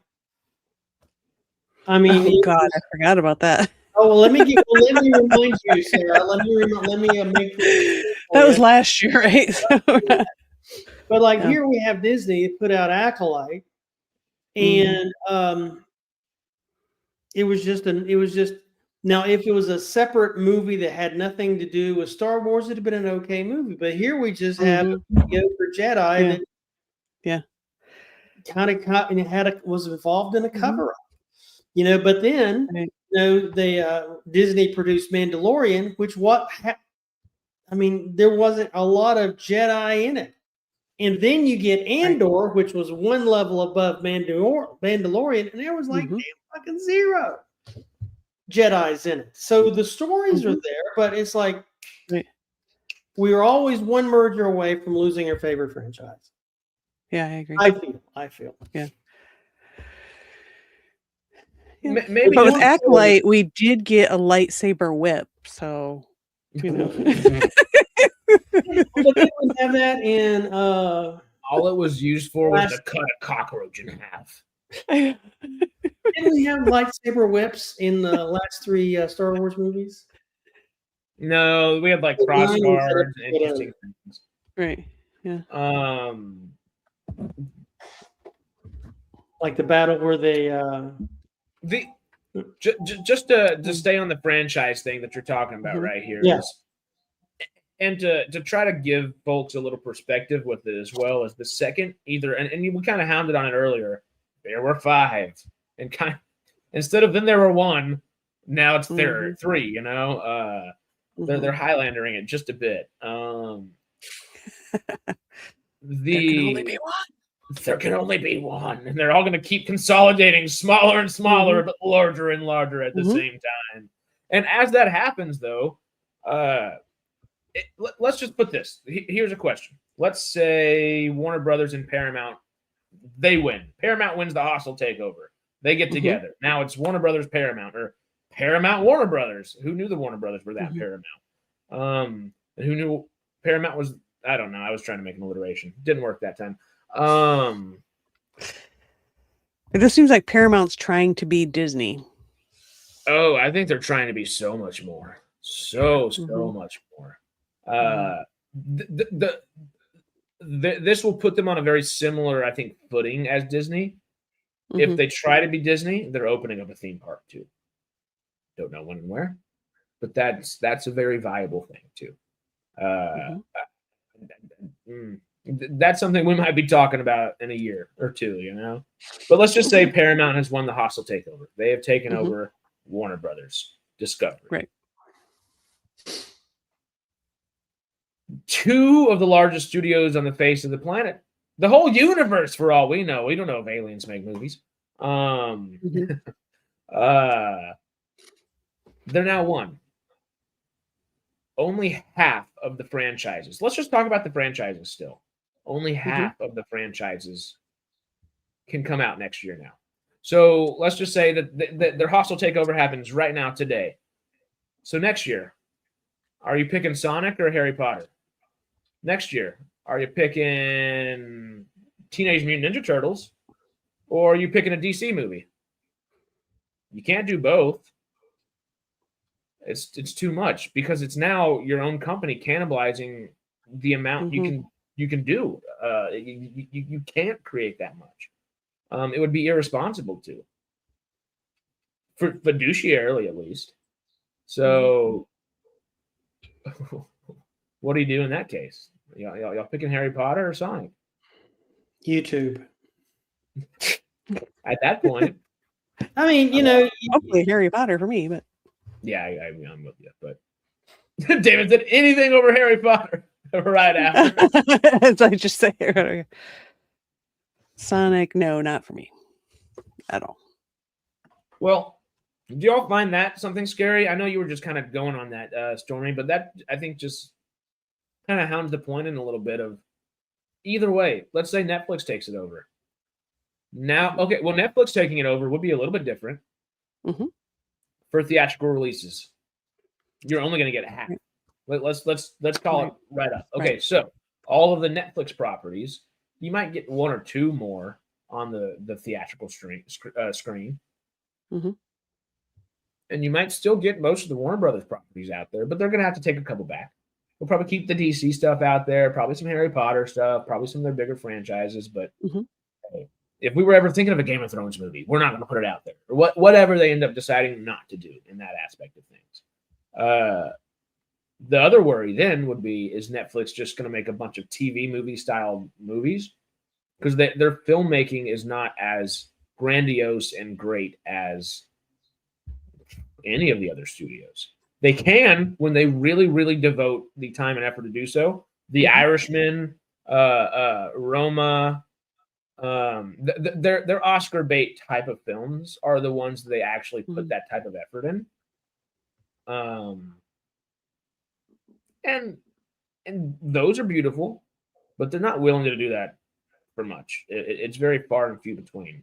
B: I mean,
C: Oh God, I forgot about that.
B: oh well, let me remind you, Sarah. Let me make
C: that was last year, right?
B: But like here we have Disney put out Acolyte, and it was just now if it was a separate movie that had nothing to do with Star Wars, it'd have been an okay movie. But here we just have a video for Jedi that kind of was involved in a cover up, But then they Disney produced Mandalorian, which there wasn't a lot of Jedi in it. And then you get Andor, which was one level above Mandalorian, and there was like damn fucking zero Jedis in it. So the stories are there, but it's like we are always one merger away from losing our favorite franchise.
C: Yeah, I agree.
B: I feel.
C: Yeah.
A: Maybe
C: but with Acolyte, we did get a lightsaber whip, so
B: But they would have that in
A: all it was used for was to cut a cockroach in half.
B: Didn't we have lightsaber whips in the last 3 Star Wars movies?
A: No, we had like crossguards and interesting things.
C: Right. Yeah.
B: Like the battle where they
A: just to stay on the franchise thing that you're talking about right here. And to try to give folks a little perspective with it as well as the second either, and we kind of hounded on it earlier. There were 5, and instead of then there were 1, now it's 3. They're Highlandering it just a bit. There can only be one, and they're all going to keep consolidating smaller and smaller, but larger and larger at the same time. And as that happens, though, let's just put this. Here's a question. Let's say Warner Brothers and Paramount, they win. Paramount wins the hostile takeover. They get together. Now it's Warner Brothers Paramount, or Paramount Warner Brothers. Who knew the Warner Brothers were that Paramount? And who knew Paramount was, I don't know. I was trying to make an alliteration. Didn't work that time.
C: It just seems like Paramount's trying to be Disney.
A: Oh, I think they're trying to be so much more. So much more. This will put them on a very similar, I think, footing as Disney. If they try to be Disney, they're opening up a theme park too. Don't know when and where, but that's a very viable thing too. That's something we might be talking about in a year or 2, But let's just say Paramount has won the hostile takeover. They have taken over Warner Brothers Discovery.
C: Right.
A: 2 of the largest studios on the face of the planet. The whole universe, for all we know. We don't know if aliens make movies. They're now 1. Only half of the franchises. Let's just talk about the franchises still. Only half of the franchises can come out next year now. So let's just say that their hostile takeover happens right now today. So next year, are you picking Sonic or Harry Potter? Next year, are you picking Teenage Mutant Ninja Turtles or are you picking a DC movie? You can't do both. It's too much because it's now your own company cannibalizing the amount you can do. You can't create that much. It would be irresponsible to, for fiduciarily at least. So, what do you do in that case? Y'all picking Harry Potter or Sonic?
B: YouTube.
A: At that point,
B: I mean,
C: hopefully Harry Potter for me, but.
A: Yeah, I'm with you. But David said anything over Harry Potter right after.
C: As I just say earlier. Sonic, no, not for me at all.
A: Well, do y'all find that something scary? I know you were just kind of going on that, Stormy, but that I think just kind of hounds the point in a little bit of either way. Let's say Netflix takes it over. Now, okay, well, Netflix taking it over would be a little bit different. For theatrical releases. You're only going to get half.
C: Right.
A: Let's call
C: Right.
A: it right up. Okay,
C: Right.
A: so all of the Netflix properties, you might get one or two more on the theatrical screen,
C: Mhm.
A: and you might still get most of the Warner Brothers properties out there, but they're going to have to take a couple back. We'll probably keep the DC stuff out there, probably some Harry Potter stuff, probably some of their bigger franchises. But
C: Mhm.
A: hey, if we were ever thinking of a Game of Thrones movie, we're not going to put it out there, or whatever they end up deciding not to do in that aspect of things. The other worry then would be, is Netflix just going to make a bunch of TV movie style movies? Because their filmmaking is not as grandiose and great as any of the other studios. They can, when they really, really devote the time and effort to do so. The Irishman, Roma, their Oscar bait type of films are the ones that they actually put that type of effort in. And those are beautiful, but they're not willing to do that for much. It's very far and few between.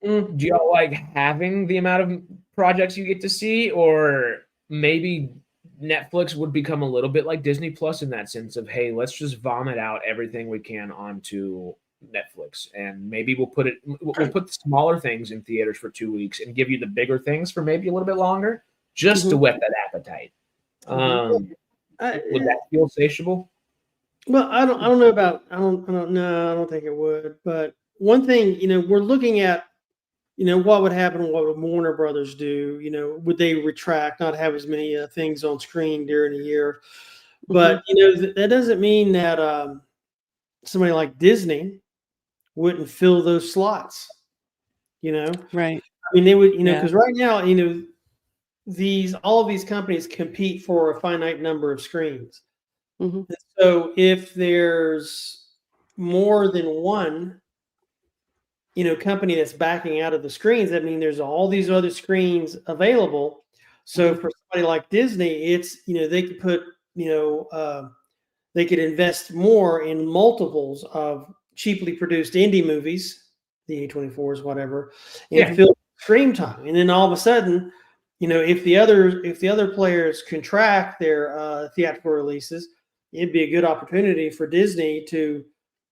A: Do y'all like having the amount of projects you get to see, or maybe Netflix would become a little bit like Disney Plus in that sense of, hey, let's just vomit out everything we can onto Netflix, and maybe we'll put the smaller things in theaters for 2 weeks and give you the bigger things for maybe a little bit longer, just to whet that appetite. Would that feel satiable?
B: Well, I don't know about I don't know. I don't think it would. But one thing, we're looking at, what would happen? What would Warner Brothers do? Would they retract, not have as many things on screen during a year? But that doesn't mean that somebody like Disney wouldn't fill those slots.
C: Right.
B: I mean, they would, because right now, all of these companies compete for a finite number of screens.
C: Mhm.
B: So if there's more than one, company that's backing out of the screens, that means there's all these other screens available. So for somebody like Disney, it's, they could put, they could invest more in multiples of cheaply produced indie movies, the A24s, whatever, and fill screen time. And then all of a sudden, if the other players contract their theatrical releases, it'd be a good opportunity for Disney to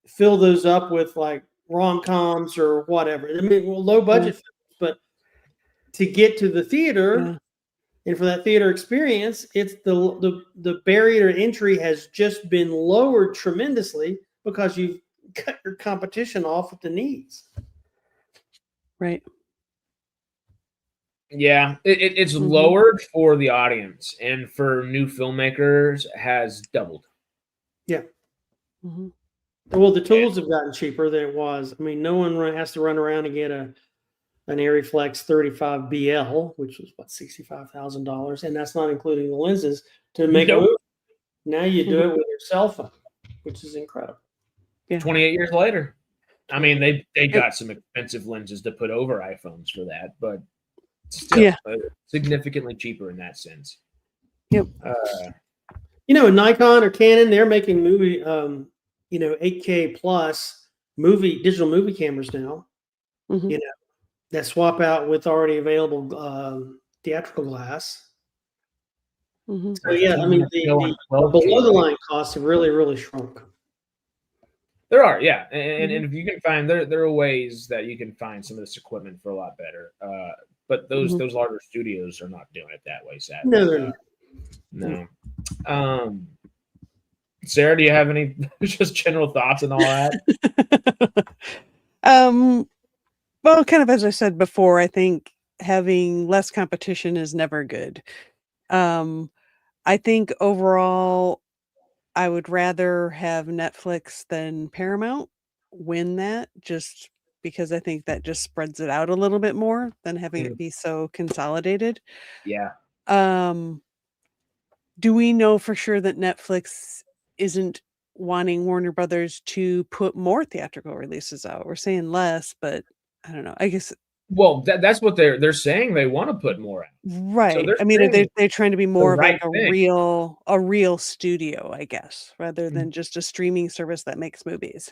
B: fill those up with like rom-coms or whatever. I mean, low budget films, but to get to the theater and for that theater experience, it's the barrier to entry has just been lowered tremendously because you've cut your competition off at the knees.
C: Right.
A: Yeah, it's lowered for the audience, and for new filmmakers has doubled.
B: Yeah. Well, the tools have gotten cheaper than it was. I mean, no one has to run around and get an Ariflex 35 BL, which was what, $65,000, and that's not including the lenses to make a movie. Now you do it with your cell phone, which is incredible.
C: Yeah.
A: 28 years later. I mean, they got some expensive lenses to put over iPhones for that, but still significantly cheaper in that sense.
C: Yep.
B: Nikon or Canon, they're making movie 8K plus digital movie cameras now. That swap out with already available theatrical glass. So yeah, I mean the below the line costs have really, really shrunk.
A: There are, yeah, and if you can find there are ways that you can find some of this equipment for a lot better. But those larger studios are not doing it that way, sadly.
B: No, they're not.
A: No. Sarah, do you have any just general thoughts on all that?
C: Well, kind of as I said before, I think having less competition is never good. I think overall, I would rather have Netflix than Paramount win that, just because I think that just spreads it out a little bit more than having it be so consolidated.
A: Yeah.
C: Do we know for sure that Netflix isn't wanting Warner Brothers to put more theatrical releases out? We're saying less, but I don't know. I guess.
A: Well, that's what they're saying. They want to put more out.
C: Right.
A: So
C: I mean, they're trying to be more of like a real studio, I guess, rather than just a streaming service that makes movies.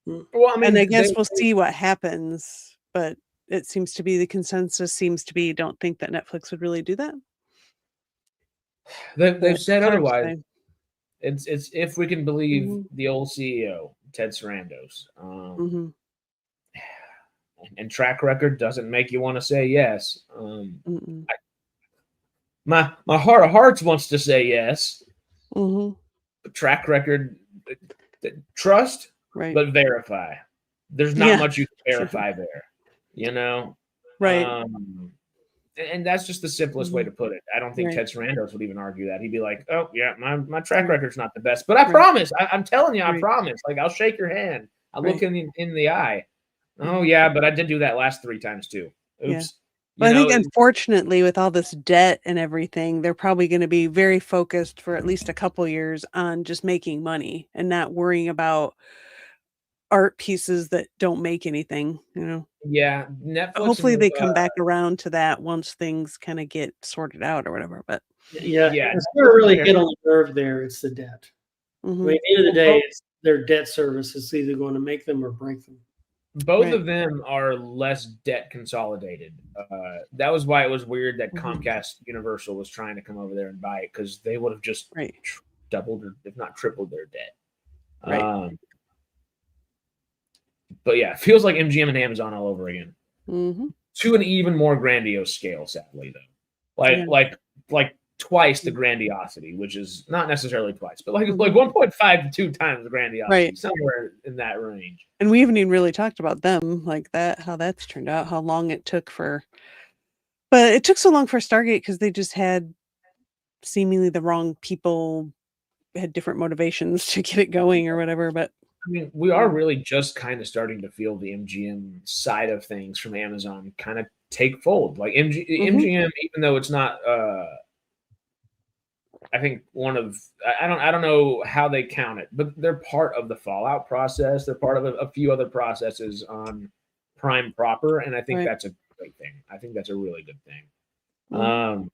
A: Well, I mean,
C: and I guess we'll see what happens, but it seems to be the consensus seems to be don't think that Netflix would really do that.
A: They've
C: But
A: said
C: it's hard to
A: otherwise.
C: say.
A: It's if we can believe
C: Mhm.
A: the old CEO, Ted Sarandos.
C: Mhm.
A: And track record doesn't make you want to say yes.
C: Mm-mm.
A: My heart of hearts wants to say yes,
C: Mhm.
A: but track record, trust,
C: Right.
A: but verify. There's not
C: Yeah.
A: much you can verify there, you know?
C: Right.
A: And that's just the simplest way
C: Mhm.
A: to put it. I don't think
C: Right.
A: Ted Sarandos would even argue that. He'd be like, "Oh yeah, my track
C: Right.
A: record's not the best, but I
C: Right.
A: promise. I'm telling you, I
C: Right.
A: promise. Like I'll shake your hand. I'll look
C: Right.
A: in the eye. Oh
C: Mhm.
A: yeah, but I did do that last 3 times too.
C: Yeah.
A: Oops. You
C: Well, I think
A: know,
C: unfortunately with all this debt and everything, they're probably gonna be very focused for at least a couple years on just making money and not worrying about art pieces that don't make anything, you know?
A: yeah, Netflix
C: Hopefully,
A: and
C: they come back around to that once things kinda get sorted out or whatever, but
B: Yeah,
A: yeah,
B: it's gonna really get on the nerve there. It's the debt. I mean,
C: Mhm.
B: at the end of the
A: well,
B: day, it's their debt service is either going to make them or break them.
A: both
C: Right.
A: of them are less debt consolidated. That was why it was weird that
C: Mhm.
A: Comcast Universal was trying to come over there and buy it because they would have just
C: Right.
A: doubled or if not tripled their debt.
C: Right.
A: But yeah, it feels like MGM and Amazon all over again.
C: Mhm.
A: To an even more grandiose scale, sadly, though.
C: Yeah.
A: Like twice the grandiosity, which is not necessarily twice, but like
C: Mhm.
A: 1.5 to 2 times the grandiosity,
C: Right.
A: somewhere in that range.
C: And we haven't even really talked about them like that, how that's turned out, how long it took but it took so long for Stargate because they just had seemingly the wrong people had different motivations to get it going or whatever, but
A: I mean, we are really just kind of starting to feel the MGM side of things from Amazon kind of take fold. Like
C: Mhm.
A: MGM, even though it's not I think one of I don't know how they count it, but they're part of the Fallout process. They're part of a few other processes on Prime proper, and I think
C: Right.
A: that's a great thing. I think that's a really good thing.
C: Mhm.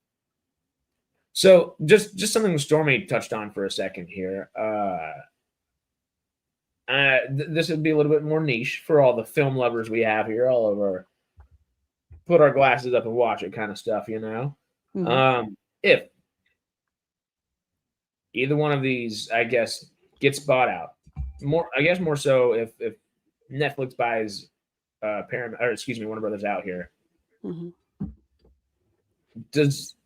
A: So just something Stormy touched on for a second here. This would be a little bit more niche for all the film lovers we have here, all of our put our glasses up and watch it kind of stuff, you know.
C: Mhm.
A: If either one of these, I guess, gets bought out, more so if Netflix buys Paramount, or excuse me, Warner Brothers out here,
C: Mhm.
A: does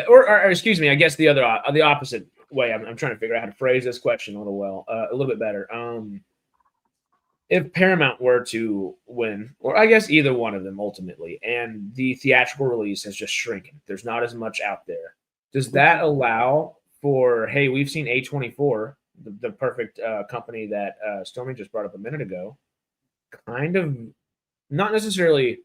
A: or excuse me, I guess the opposite way. I'm trying to figure out how to phrase this question a little bit better. If Paramount were to win, or I guess either one of them ultimately, and the theatrical release has just shrinking, there's not as much out there. Does that allow for, hey, we've seen A24, the perfect company that Stormy just brought up a minute ago, kind of not necessarily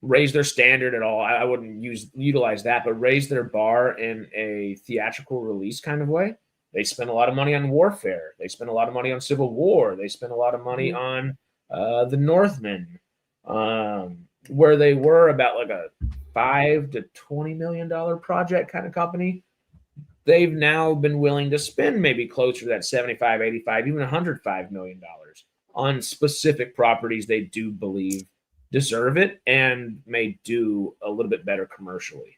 A: raise their standard at all. I wouldn't utilize that, but raise their bar in a theatrical release kind of way. They spend a lot of money on warfare. They spend a lot of money on Civil War. They spend a lot of money on the Northmen, where they were about like a $5 to $20 million project kind of company. They've now been willing to spend maybe closer to that 75, 85, even $105 million on specific properties they do believe deserve it and may do a little bit better commercially.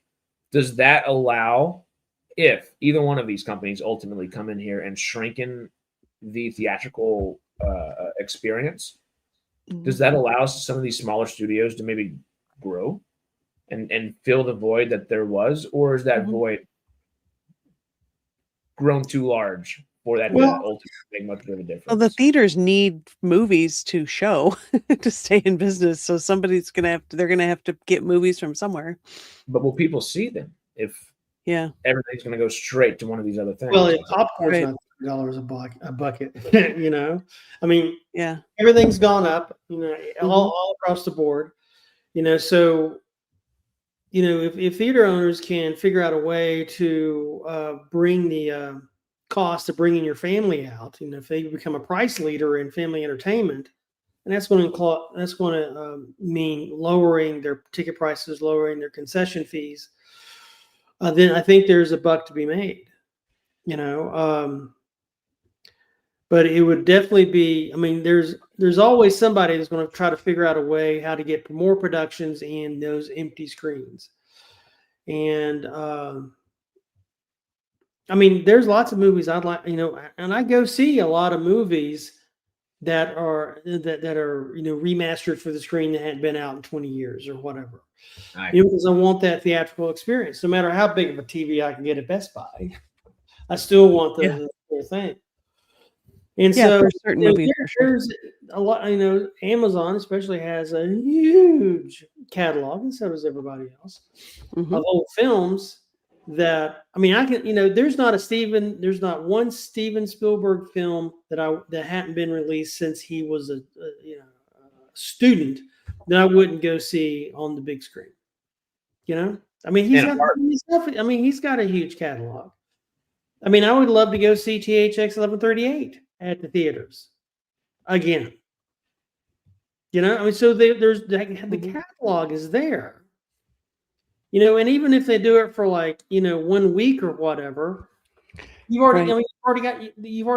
A: Does that allow, if either one of these companies ultimately come in here and shrinken the theatrical experience, does that allow some of these smaller studios to maybe grow and fill the void that there was, or is that
C: Mhm.
A: void grown too large for that to
B: Well,
A: ultimately make much of a
C: Well, the
A: difference?
C: theaters need movies to show to stay in business, so they're gonna have to get movies from somewhere.
A: But will people see them if
C: Yeah.
A: everything's going to go straight to one of these other things?
B: well, if popcorn's
C: Right.
B: not $3 a bucket, you know, I mean,
C: Yeah.
B: everything's gone up,
C: Mhm.
B: all across the board, so if theater owners can figure out a way to bring the cost of bringing your family out, if they become a price leader in family entertainment, and that's going to mean lowering their ticket prices, lowering their concession fees, then I think there's a buck to be made. You know, But it would definitely be. I mean, there's always somebody that's going to try to figure out a way how to get more productions in those empty screens. And I mean, there's lots of movies I'd like, and I go see a lot of movies that are remastered for the screen that hadn't been out in 20 years or whatever.
A: Right.
B: Because I want that theatrical experience. No matter how big of a TV I can get at Best Buy, I still want the whole thing. And so
C: for certain movies,
B: there's a lot. Amazon especially has a huge catalog, and so does everybody else, of old films that, I mean, I can, there's not one Steven Spielberg film that hadn't been released since he was a student that I wouldn't go see on the big screen. I mean, he's got a huge catalog. I mean, I would love to go see THX 1138 at the theaters again. I mean, so there's the catalog is there. And even if they do it for 1 week or whatever, you've already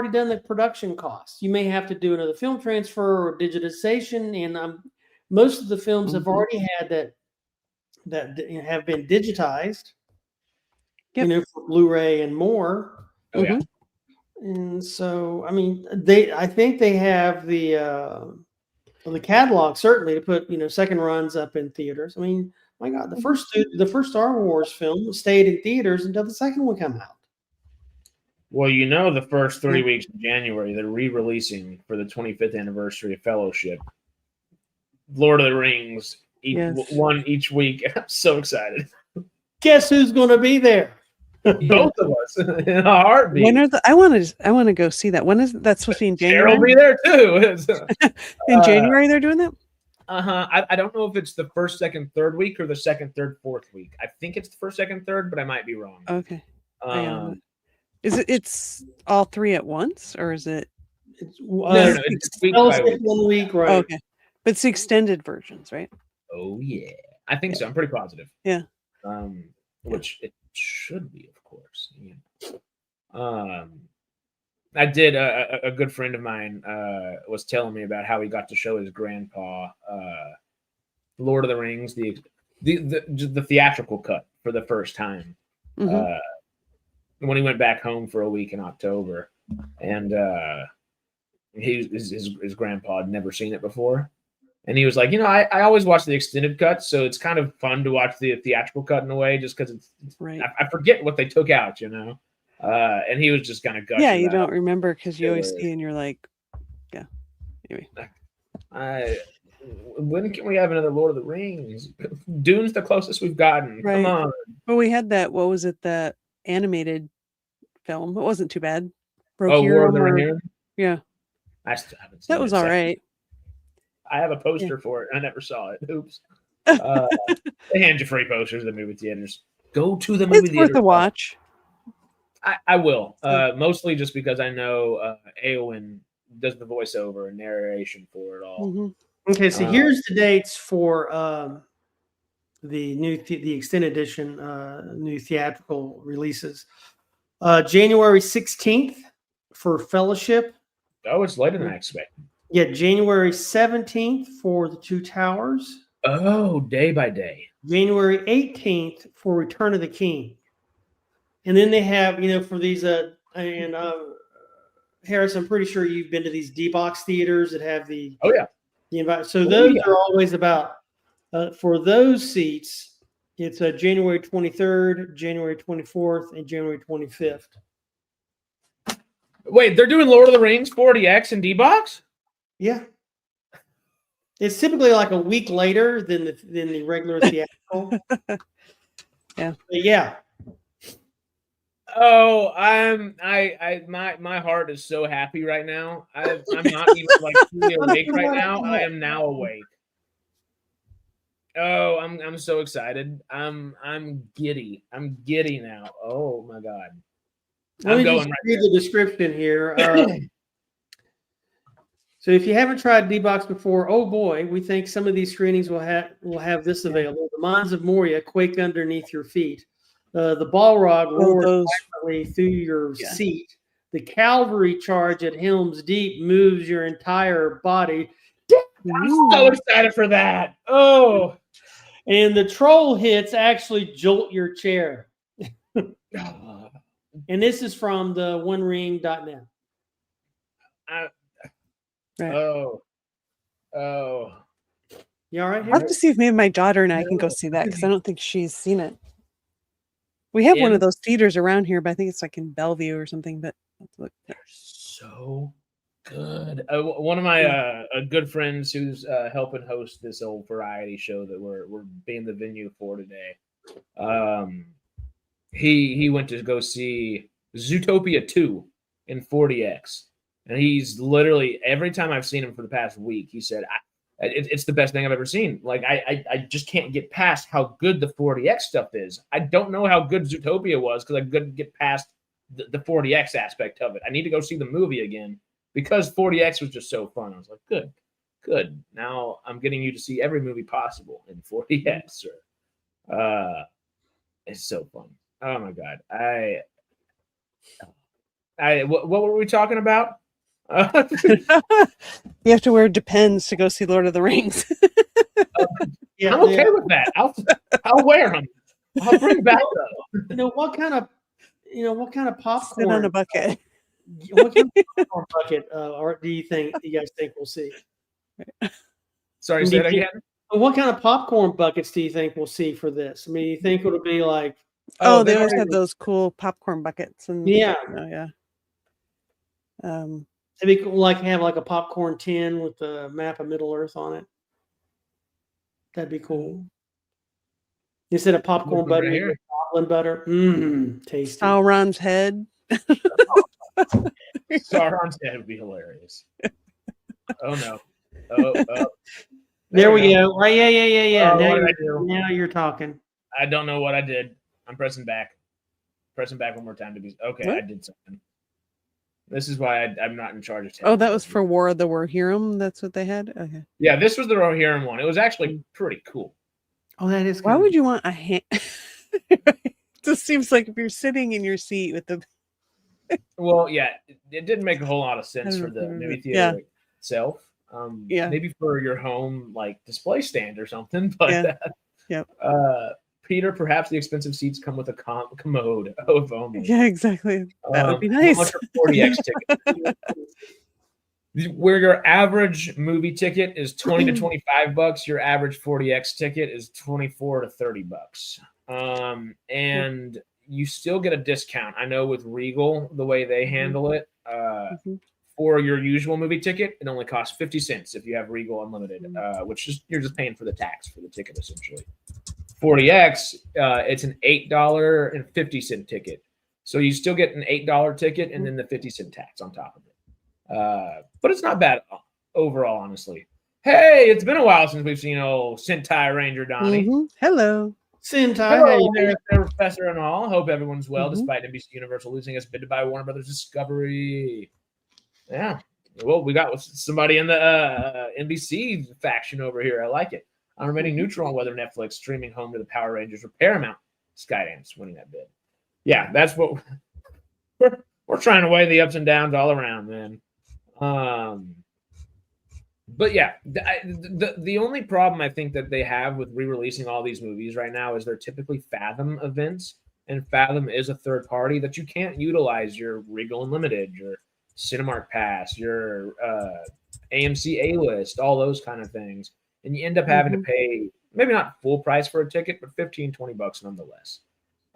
B: done the production costs. You may have to do another film transfer or digitization, and most of the films have already had that have been digitized. For Blu-ray and more.
A: Oh yeah.
B: And so, I mean, I think they have the catalog certainly to put second runs up in theaters. I mean, my God, the first Star Wars film stayed in theaters until the second one came out.
A: Well, the first 3 weeks of January, they're re-releasing for the 25th anniversary of Fellowship, Lord of the Rings, one each week. I'm so excited.
B: Guess who's going to be there?
A: Both of us in a heartbeat.
C: When are I want to go see that. When is that's supposed to be in January?
A: Cheryl will be there too.
C: In January they're doing that?
A: I don't know if it's the first, second, third week or the second, third, fourth week. I think it's the first, second, third, but I might be wrong.
C: Okay. It's all three at once, or is it?
A: No, it's week by week.
B: 1 week, right?
C: Oh, okay, but it's the extended versions, right?
A: Oh yeah, I think so. I'm pretty positive.
C: Yeah.
A: Which it should be, of course. Yeah. I did. A good friend of mine was telling me about how he got to show his grandpa Lord of the Rings, the theatrical cut for the first time when he went back home for a week in October, and his grandpa had never seen it before, and he was like, I always watch the extended cut, so it's kind of fun to watch the theatrical cut in a way, just because it's
C: right.
A: I forget what they took out, and he was just kind of gushing.
C: Yeah, you don't remember because you always see and you're like, yeah. Anyway.
A: When can we have another Lord of the Rings? Dune's the closest we've gotten.
C: Right.
A: Come on.
C: Well, we had that. What was it? The animated film. It wasn't too bad.
A: War of the Ring.
C: Yeah.
A: I still haven't seen
C: that. Was all right.
A: I have a poster for it. I never saw it. Oops. They hand you free posters at the movie theaters. Go to the movie theater.
C: It's worth a watch.
A: I will. Mostly just because I know Eowyn does the voiceover and narration for it all.
B: Okay, so here's the dates for the extended edition, new theatrical releases. January 16th for Fellowship.
A: Oh, it's later than I expected.
B: Yeah, January 17th for The Two Towers.
A: Oh, day by day.
B: January 18th for Return of the King. And then they have, for these, Harris, I'm pretty sure you've been to these D-Box theaters that have the...
A: Oh, yeah.
B: So those are always about, for those seats, it's January 23rd, January 24th, and January 25th.
A: Wait, they're doing Lord of the Rings 40X and D-Box?
B: Yeah. It's typically like a week later than the regular theatrical.
C: Yeah.
B: But yeah.
A: Oh, my heart is so happy right now. I'm not even fully awake right now. I am now awake. Oh, I'm so excited. I'm giddy. I'm giddy now. Oh my God.
B: Let me just read the description here. So if you haven't tried D-Box before, oh boy, we think some of these screenings will have this available. The Mines of Moria quake underneath your feet. The Balrog roars violently through your seat. The cavalry charge at Helm's Deep moves your entire body.
A: I'm so excited for that. Oh.
B: And the troll hits actually jolt your chair. And this is from the OneRing.net.
C: Right.
A: Oh.
B: You all right
C: I'll
B: here?
C: have to see if maybe my daughter and I can go see that because I don't think she's seen it. We have one of those theaters around here, but I think it's like in Bellevue or something. But
A: they're so good. One of my good friends who's helping host this old variety show that we're being the venue for today. He went to go see Zootopia 2 in 40X, and he's literally every time I've seen him for the past week, he said it's the best thing I've ever seen. Like I just can't get past how good the 40X stuff is. I don't know how good Zootopia was because I couldn't get past the 40X aspect of it. I need to go see the movie again because 40X was just so fun. I was like, good. Now I'm getting you to see every movie possible in 40X. It's so fun. Oh my god. What were we talking about?
C: You have to wear Depends to go see Lord of the Rings.
A: Yeah, I'm okay with that. I'll wear them. I'll bring back those.
B: What kind of popcorn?
C: Sit on a bucket.
B: What kind of popcorn bucket or do you guys think we'll see?
A: Sorry, say that again.
B: What kind of popcorn buckets do you think we'll see for this? I mean, you think it'll be like?
C: Oh, they always have those cool popcorn buckets, and
B: yeah.
C: It'd
B: be cool, like have like a popcorn tin with the map of Middle Earth on it. That'd be cool. Instead of popcorn butter, right goblin butter. Tasty.
C: Sauron's head.
A: Sauron's head would be hilarious. Oh no. Oh.
B: There we go. Right, yeah.
A: Now
B: you're talking.
A: I don't know what I did. I'm pressing back. Pressing back one more time to be okay. What? I did something. This is why I'm not in charge of.
C: Oh, that was for War of the Rohirrim. That's what they had. Okay.
A: Yeah, this was the Rohirrim one. It was actually pretty cool.
B: Oh, that is.
C: Why would you want a hand? It just seems like if you're sitting in your seat with the.
A: Well, yeah, it didn't make a whole lot of sense for the movie theater itself. Maybe for your home like display stand or something. But Peter, perhaps the expensive seats come with a commode. Oh, if only.
C: Yeah, exactly. That would be nice.
A: 40X ticket. Where your average movie ticket is $20 to $25, your average 40X ticket is $24 to $30. And you still get a discount. I know with Regal, the way they handle it, for your usual movie ticket, it only costs 50 cents if you have Regal Unlimited, which is you're just paying for the tax for the ticket essentially. 40X, it's an $8.50 ticket. So you still get an $8 ticket and then the 50-cent tax on top of it. But it's not bad overall, honestly. Hey, it's been a while since we've seen old Sentai Ranger Donnie.
C: Hello.
B: Sentai.
A: Hello there, Professor and all. Hope everyone's well, despite NBC Universal losing us bid to buy Warner Brothers Discovery. Yeah. Well, we got somebody in the NBC faction over here. I like it. I'm remaining neutral on whether Netflix streaming home to the Power Rangers or Paramount. Skydance winning that bid. Yeah, that's what we're trying to weigh the ups and downs all around, man. But yeah, the only problem I think that they have with re-releasing all these movies right now is they're typically Fathom events, and Fathom is a third party that you can't utilize your Regal Unlimited, your Cinemark Pass, your AMC A-List, all those kind of things. And you end up having to pay maybe not full price for a ticket, but $15-20 nonetheless.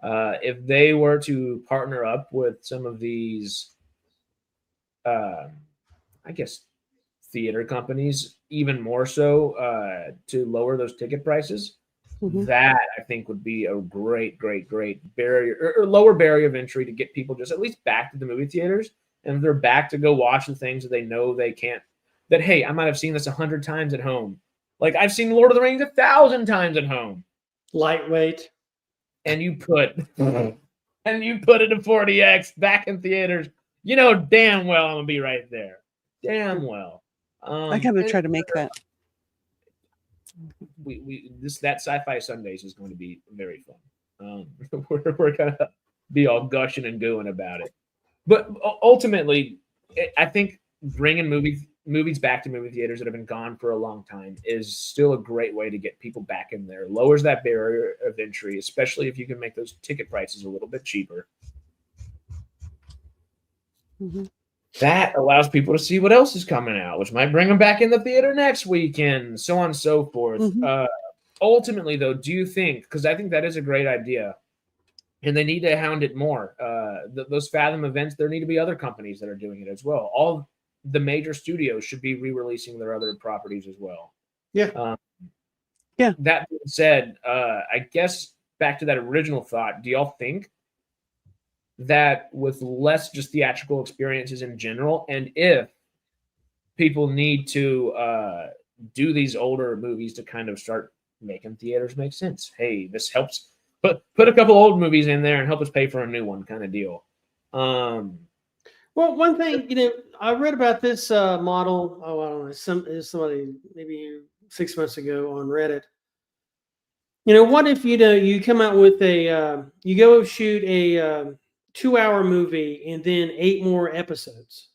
A: If they were to partner up with some of these, I guess, theater companies, even more so to lower those ticket prices, that I think would be a great barrier or lower barrier of entry to get people just at least back to the movie theaters. And if they're back to go watch the things that they know they can't, that, hey, I might have seen this 100 times at home. Like I've seen Lord of the Rings 1,000 times at home.
B: Lightweight.
A: And you put it in 40X back in theaters. You know damn well I'm gonna be right there. Damn well.
C: I gotta try to make that.
A: That Sci-Fi Sundays is going to be very fun. We're gonna be all gushing and gooing about it. But ultimately, I think bringing movies back to movie theaters that have been gone for a long time is still a great way to get people back in there. Lowers that barrier of entry, especially if you can make those ticket prices a little bit cheaper.
C: Mm-hmm.
A: That allows people to see what else is coming out, which might bring them back in the theater next weekend, so on and so forth.
C: Mm-hmm.
A: Ultimately, though, do you think, because I think that is a great idea, and they need to hound it more, those Fathom events, there need to be other companies that are doing it as well. All the major studios should be re-releasing their other properties as well.
B: Yeah.
C: Yeah.
A: That being said, I guess back to that original thought, do y'all think that with less just theatrical experiences in general, and if people need to do these older movies to kind of start making theaters make sense, hey, this helps put a couple old movies in there and help us pay for a new one kind of deal.
B: Well, one thing, I read about this model. Oh, I don't know. Somebody maybe 6 months ago on Reddit. What if you come out with you go shoot a 2-hour movie and then 8 more episodes,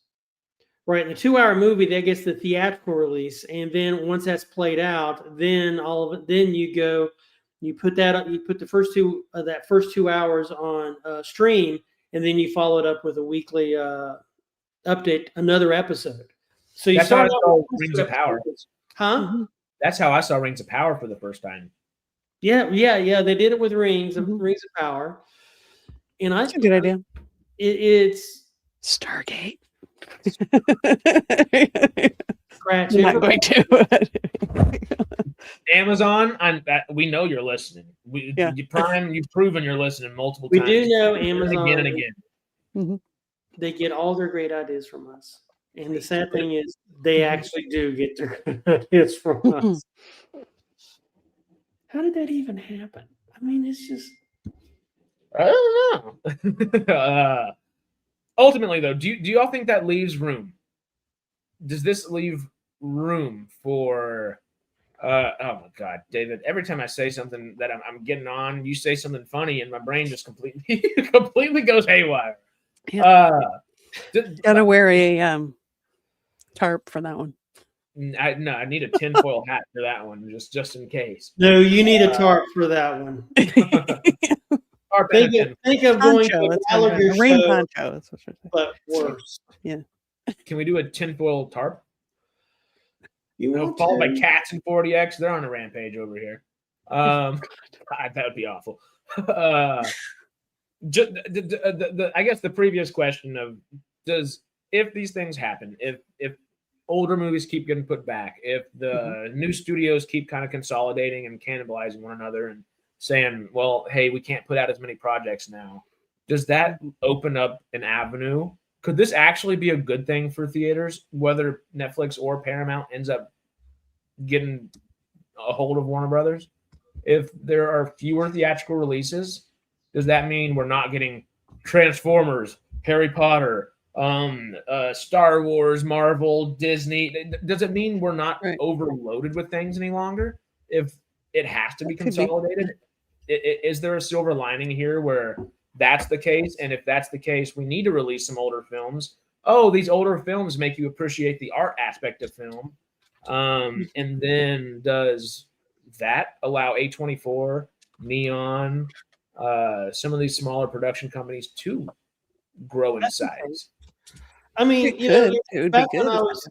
B: right? In the 2-hour movie that gets the theatrical release, and then once that's played out, then you put the first 2 hours on stream, and then you follow it up with a weekly update, another episode. So you
A: that's how I
B: start
A: saw Rings of Power.
B: Huh?
C: Mm-hmm.
A: That's how I saw Rings of Power for the first time.
B: Yeah. They did it with Rings of Power, and
C: That's a good idea.
B: It's
C: Stargate.
B: scratch.
C: I'm not going to.
A: Amazon, we know you're listening. Prime, you've proven you're listening multiple
B: We
A: times.
B: do know Amazon
A: again and again.
C: Mm-hmm.
B: They get all their great ideas from us, and the sad thing is, they actually do get their good ideas from us. How did that even happen? I mean, it's just.
A: I don't know. Ultimately, though, do y'all think that leaves room? Does this leave room for? Oh my God, David! Every time I say something that I'm getting on, you say something funny, and my brain just completely goes haywire.
C: Yeah. Gotta wear a tarp for that one.
A: I need a tinfoil hat for that one, just in case.
B: No, you need a tarp for that one. Think of going to a Gallagher
C: rain
B: show,
C: poncho. That's what you're saying.
B: but worse.
C: Yeah.
A: Can we do a tinfoil tarp?
B: You
A: followed by cats and 40X. They're on a rampage over here. God, that would be awful. I guess the previous question of if these things happen, if older movies keep getting put back, if the new studios keep kind of consolidating and cannibalizing one another and saying, well, hey, we can't put out as many projects now, does that open up an avenue? Could this actually be a good thing for theaters, whether Netflix or Paramount ends up getting a hold of Warner Brothers? If there are fewer theatrical releases, does that mean we're not getting Transformers, Harry Potter, Star Wars, Marvel, Disney? Does it mean we're not overloaded with things any longer? If it has to be consolidated, is there a silver lining here where that's the case? And if that's the case, we need to release some older films. Oh, these older films make you appreciate the art aspect of film. And then does that allow A24, Neon, some of these smaller production companies to grow in size?
B: I mean,
C: it would be good if that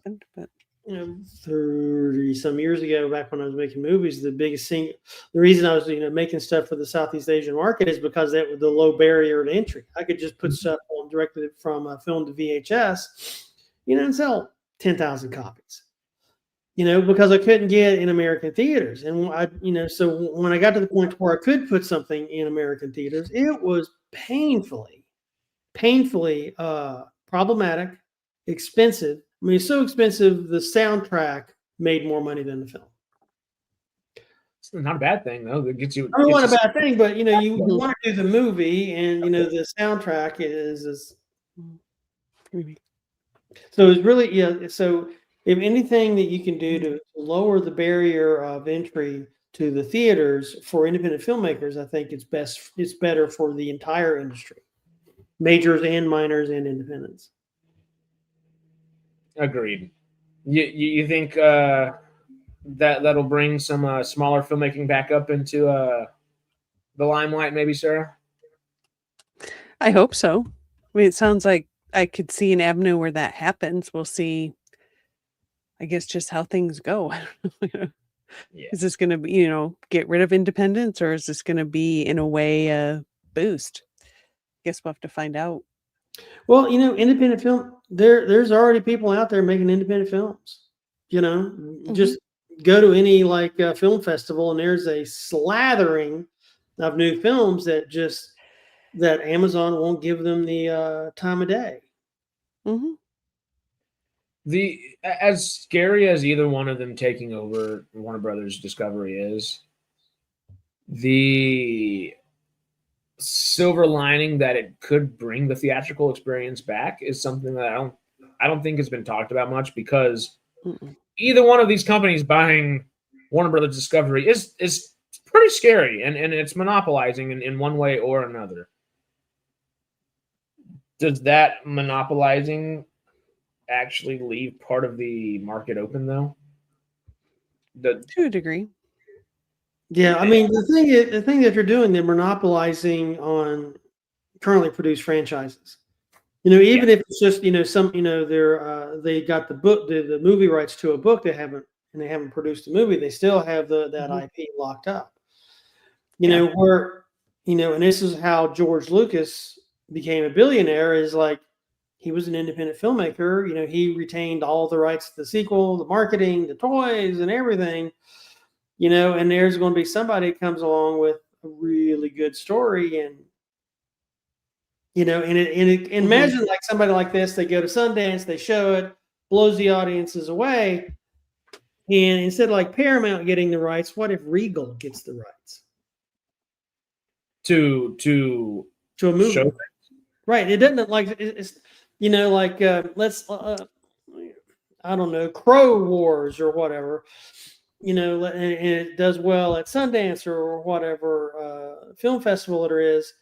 C: happened, but
B: 30 some years ago, back when I was making movies, the reason I was making stuff for the Southeast Asian market is because that was the low barrier to entry. I could just put stuff on directly from film to VHS, and sell 10,000 copies. Because I couldn't get in American theaters, and so when I got to the point where I could put something in American theaters, it was painfully problematic, expensive. I mean, it's so expensive, the soundtrack made more money than the film.
A: It's not a bad thing, though. That gets you.
B: I don't want a bad thing, but you want to do the movie, and the soundtrack is. So it's really So if anything that you can do to lower the barrier of entry to the theaters for independent filmmakers, I think it's best. It's better for the entire industry, majors and minors and independents.
A: Agreed. You think that'll bring some smaller filmmaking back up into the limelight, maybe, Sarah?
C: I hope so. I mean, it sounds like I could see an avenue where that happens. We'll see, I guess, just how things go. I don't know.
A: Yeah.
C: Is this going to be, get rid of independence, or is this going to be, in a way, a boost? Guess we'll have to find out.
B: Well, independent film, there's already people out there making independent films. Just go to any film festival and there's a slathering of new films that Amazon won't give them the time of day.
C: Mm-hmm.
A: As scary as either one of them taking over Warner Brothers Discovery is, the silver lining that it could bring the theatrical experience back is something that I don't think has been talked about much, because either one of these companies buying Warner Brothers Discovery is pretty scary, and it's monopolizing in one way or another. Does that monopolizing actually leave part of the market open, though?
C: To a degree.
B: Yeah, I mean, the thing that you're doing, they're monopolizing on currently produced franchises. Even if it's just they got the book, the movie rights to a book, they haven't produced a movie, they still have that IP locked up. Where and this is how George Lucas became a billionaire, is like, he was an independent filmmaker. He retained all the rights to the sequel, the marketing, the toys, and everything. And there's going to be somebody that comes along with a really good story, and imagine like somebody like this, they go to Sundance, they show it, blows the audiences away, and instead of like Paramount getting the rights, what if Regal gets the rights
A: to
B: a movie?
A: Show.
B: Right? It doesn't it's let's I don't know, Crow Wars or whatever. And it does well at Sundance or whatever film festival there is.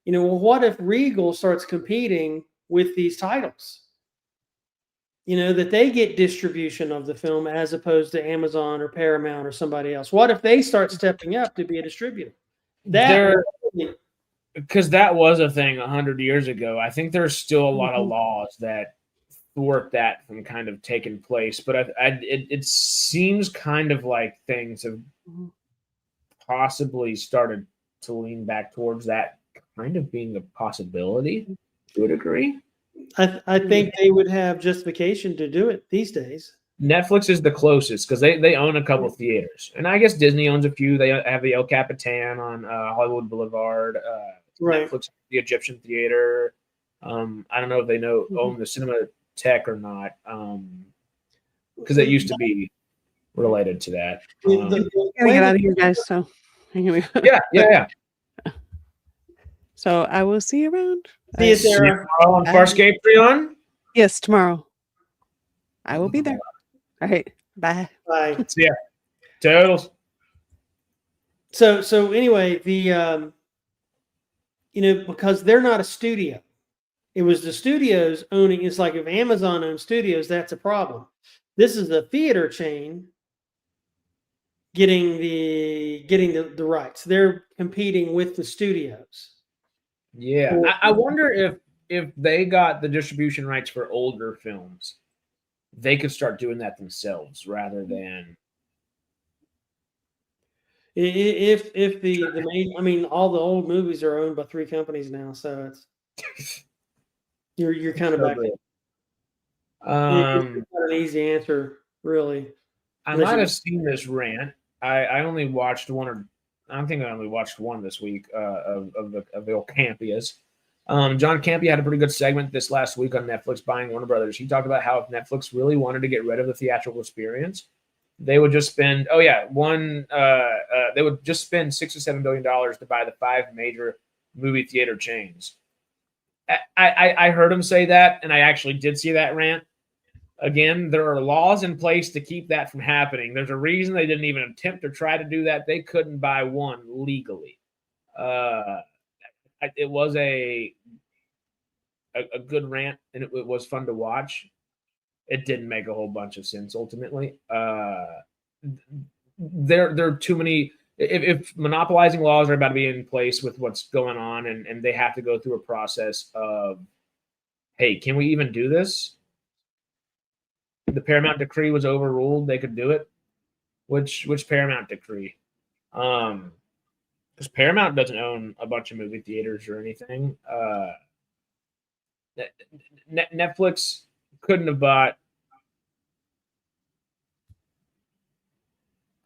B: Well, what if Regal starts competing with these titles? That they get distribution of the film as opposed to Amazon or Paramount or somebody else. What if they start stepping up to be a distributor?
A: Because that was a thing 100 years ago. I think there's still a lot of laws that thwart that from kind of taking place, but it seems kind of like things have possibly started to lean back towards that kind of being a possibility to a degree.
B: I think they would have justification to do it these days.
A: Netflix is the closest, because they own a couple of theaters, and I guess Disney owns a few. They have the El Capitan on Hollywood Boulevard.
B: Right.
A: Netflix, the Egyptian Theater. I don't know if they own the Cinematheque or not, because it used to be related to that.
C: Gotta get out of here, guys. So
A: yeah.
C: So I will see you around.
B: See you, Sarah.
A: On Farscape Patreon?
C: Yes, tomorrow. I will be there. All right. Bye.
B: Bye.
A: See ya. Totals.
B: So anyway, the because they're not a studio. It was the studios owning. It's like if Amazon owns studios, that's a problem. This is a theater chain getting the rights. They're competing with the studios.
A: Yeah, I wonder if they got the distribution rights for older films, they could start doing that themselves rather than
B: if the main. I mean, all the old movies are owned by 3 companies now, so it's you're kind of back. It's not an easy answer, really.
A: I might have seen this rant. I only watched one, or I think I only watched one this week of the old Campias. John Campia had a pretty good segment this last week on Netflix buying Warner Brothers. He talked about how if Netflix really wanted to get rid of the theatrical experience, they would just spend they would just spend $6 or $7 billion to buy the 5 major movie theater chains. I heard him say that, and I actually did see that rant. Again, there are laws in place to keep that from happening. There's a reason they didn't even attempt to try to do that. They couldn't buy one legally. It was a a good rant, and it was fun to watch. It didn't make a whole bunch of sense ultimately. There are too many. If monopolizing laws are about to be in place with what's going on, and they have to go through a process of, hey, can we even do this? The Paramount decree was overruled. They could do it. Which Paramount decree? Because Paramount doesn't own a bunch of movie theaters or anything. Netflix couldn't have bought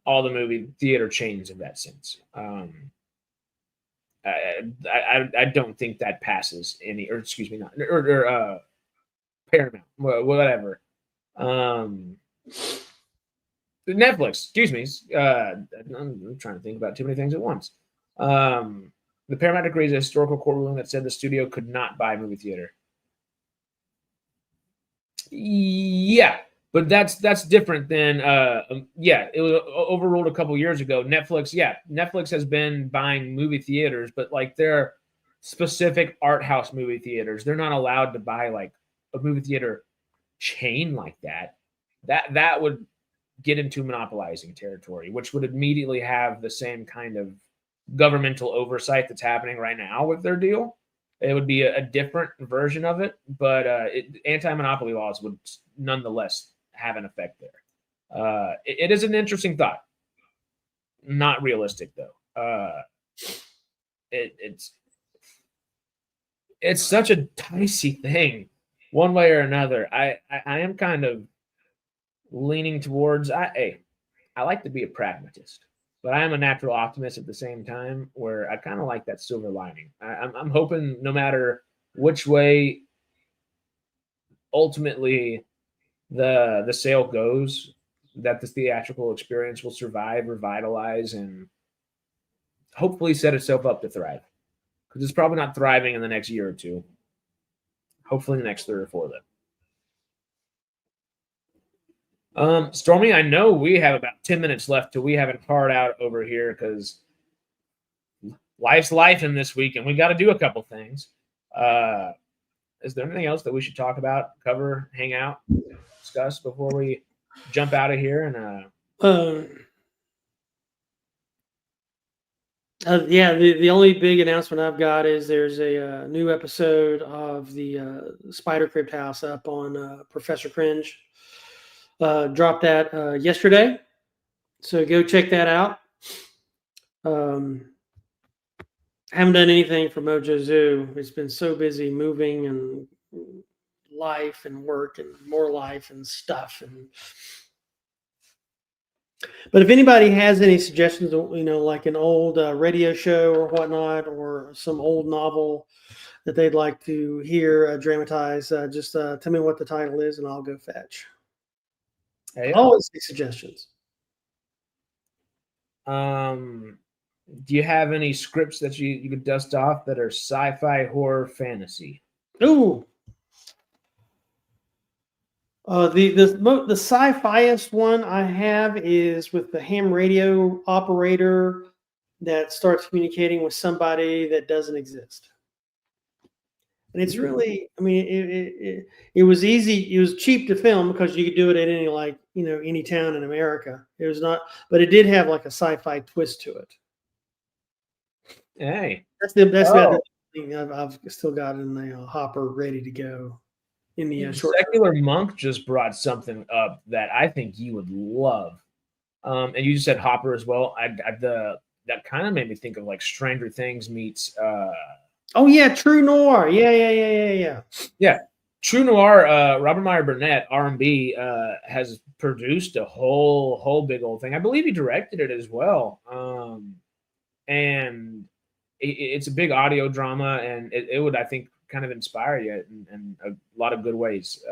A: all the movie theater chains in that sense. I don't think that passes any, or excuse me, not or Paramount, whatever. Netflix, excuse me. I'm trying to think about too many things at once. The Paramount decree is a historical court ruling that said the studio could not buy a movie theater. Yeah, but that's different than it was overruled a couple years ago. Netflix has been buying movie theaters, but like they're specific art house movie theaters. They're not allowed to buy like a movie theater chain like that. That would get into monopolizing territory, which would immediately have the same kind of governmental oversight that's happening right now with their deal. It would be a different version of it, but anti-monopoly laws would nonetheless have an effect there. It is an interesting thought. Not realistic, though. It's such a dicey thing, one way or another. I am kind of leaning towards, I like to be a pragmatist, but I am a natural optimist at the same time, where I kind of like that silver lining. I'm hoping no matter which way ultimately the sale goes, that the theatrical experience will survive, revitalize, and hopefully set itself up to thrive. Because it's probably not thriving in the next year or two. Hopefully the next 3 or 4 then. Stormy, I know we have about 10 minutes left till we have it hard out over here because life's life in this week and we got to do a couple things. Is there anything else that we should talk about, cover, hang out, discuss before we jump out of here? And
B: the only big announcement I've got is there's a new episode of the Spider Crypt House up on Professor Cringe. Dropped that yesterday, so go check that out. Haven't done anything for Mojo Zoo. It's been so busy moving and life and work and more life and stuff. But if anybody has any suggestions, like an old radio show or whatnot, or some old novel that they'd like to hear dramatized, just tell me what the title is and I'll go fetch.
A: Hey,
B: always take suggestions.
A: Do you have any scripts that you could dust off that are sci-fi, horror, fantasy?
B: Ooh. The sci-fi-est one I have is with the ham radio operator that starts communicating with somebody that doesn't exist. And it's really, it was easy. It was cheap to film because you could do it at any town in America. It was not, but it did have like a sci-fi twist to it.
A: Hey,
B: that's the thing I've still got in the hopper ready to go. In the short
A: Secular Monk just brought something up that I think you would love. And you just said hopper as well. That kind of made me think of like Stranger Things meets.
B: Oh yeah, True Noir. Yeah.
A: True Noir. Robert Meyer Burnett, R&B, has produced a whole big old thing. I believe he directed it as well. And it's a big audio drama, and it would, I think, kind of inspire you in a lot of good ways.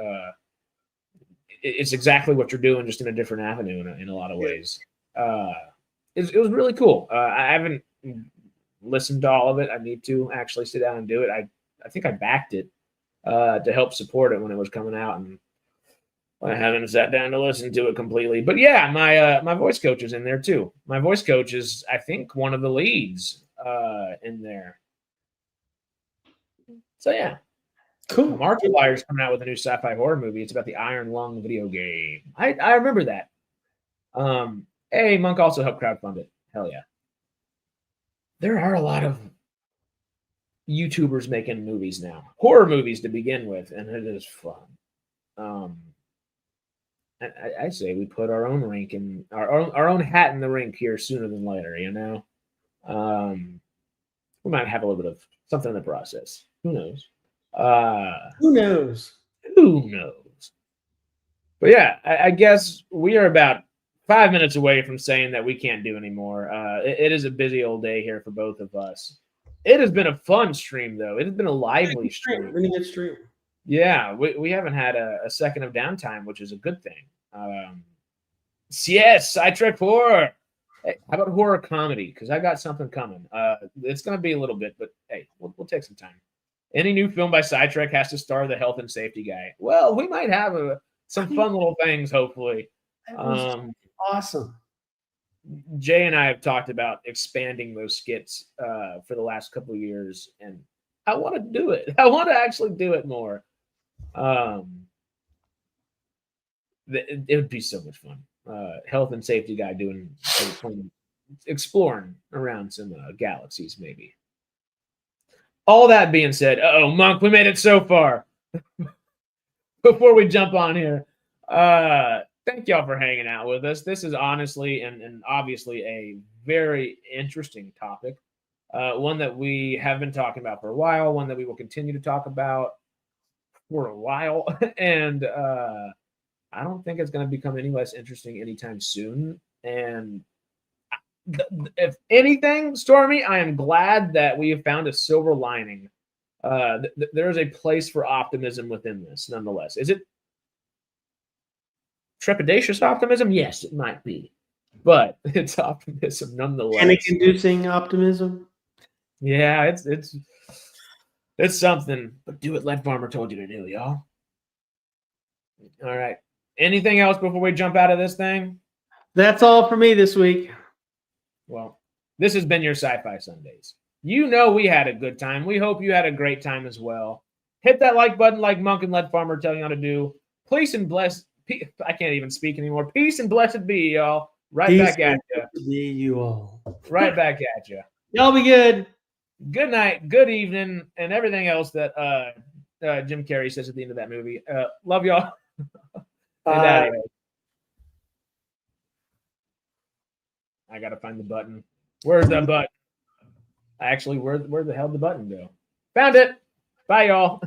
A: It's exactly what you're doing, just in a different avenue in a lot of ways. It was really cool. I haven't listened to all of it. I need to actually sit down and do it. I think I backed it to help support it when it was coming out, and I haven't sat down to listen to it completely. But yeah, my voice coach is in there too. My voice coach is, I think, one of the leads in there. So yeah.
B: Cool.
A: Markiplier's coming out with a new sci-fi horror movie. It's about the Iron Lung video game. I remember that. Hey, Monk also helped crowdfund it. Hell yeah. There are a lot of YouTubers making movies now, horror movies to begin with, and it is fun. I say we put our own rink in our own hat in the rink here sooner than later. You know, we might have a little bit of something in the process. Who knows?
B: Who knows?
A: Who knows? But yeah, I guess we are about 5 minutes away from saying that we can't do anymore. It is a busy old day here for both of us. It has been a fun stream, though. It has been a lively stream.
B: Really good stream.
A: Yeah, we haven't had a second of downtime, which is a good thing. Yes, SciTrek horror. Hey, how about horror comedy? Because I got something coming. It's going to be a little bit, but hey, we'll take some time. Any new film by SciTrek has to star the health and safety guy. Well, we might have some fun little things, hopefully.
B: Awesome.
A: Jay and I have talked about expanding those skits for the last couple of years, and I want to do it. I want to actually do it more. It would be so much fun. Health and safety guy doing exploring around some galaxies, maybe. All that being said, Monk, we made it so far. Before we jump on here, thank y'all for hanging out with us. This is honestly and obviously a very interesting topic. One that we have been talking about for a while, one that we will continue to talk about for a while. And I don't think it's going to become any less interesting anytime soon. And if anything, Stormy, I am glad that we have found a silver lining. There is a place for optimism within this, nonetheless. Is it trepidatious optimism? Yes, it might be. But it's optimism nonetheless.
B: Panic-inducing optimism?
A: Yeah, it's something. But do what Lead Farmer told you to do, y'all. All right. Anything else before we jump out of this thing?
B: That's all for me this week.
A: Well, this has been your Sci-Fi Sundays. You know we had a good time. We hope you had a great time as well. Hit that like button like Monk and Lead Farmer tell you how to do. Peace and bless. I can't even speak anymore. Peace and blessed be, y'all. Right back at you.
B: Be you all.
A: Right back at you.
B: Y'all be good.
A: Good night, good evening, and everything else that Jim Carrey says at the end of that movie. Love y'all.
B: Bye.
A: I gotta find the button. Where's the button? Actually, where the hell did the button go? Found it. Bye, y'all.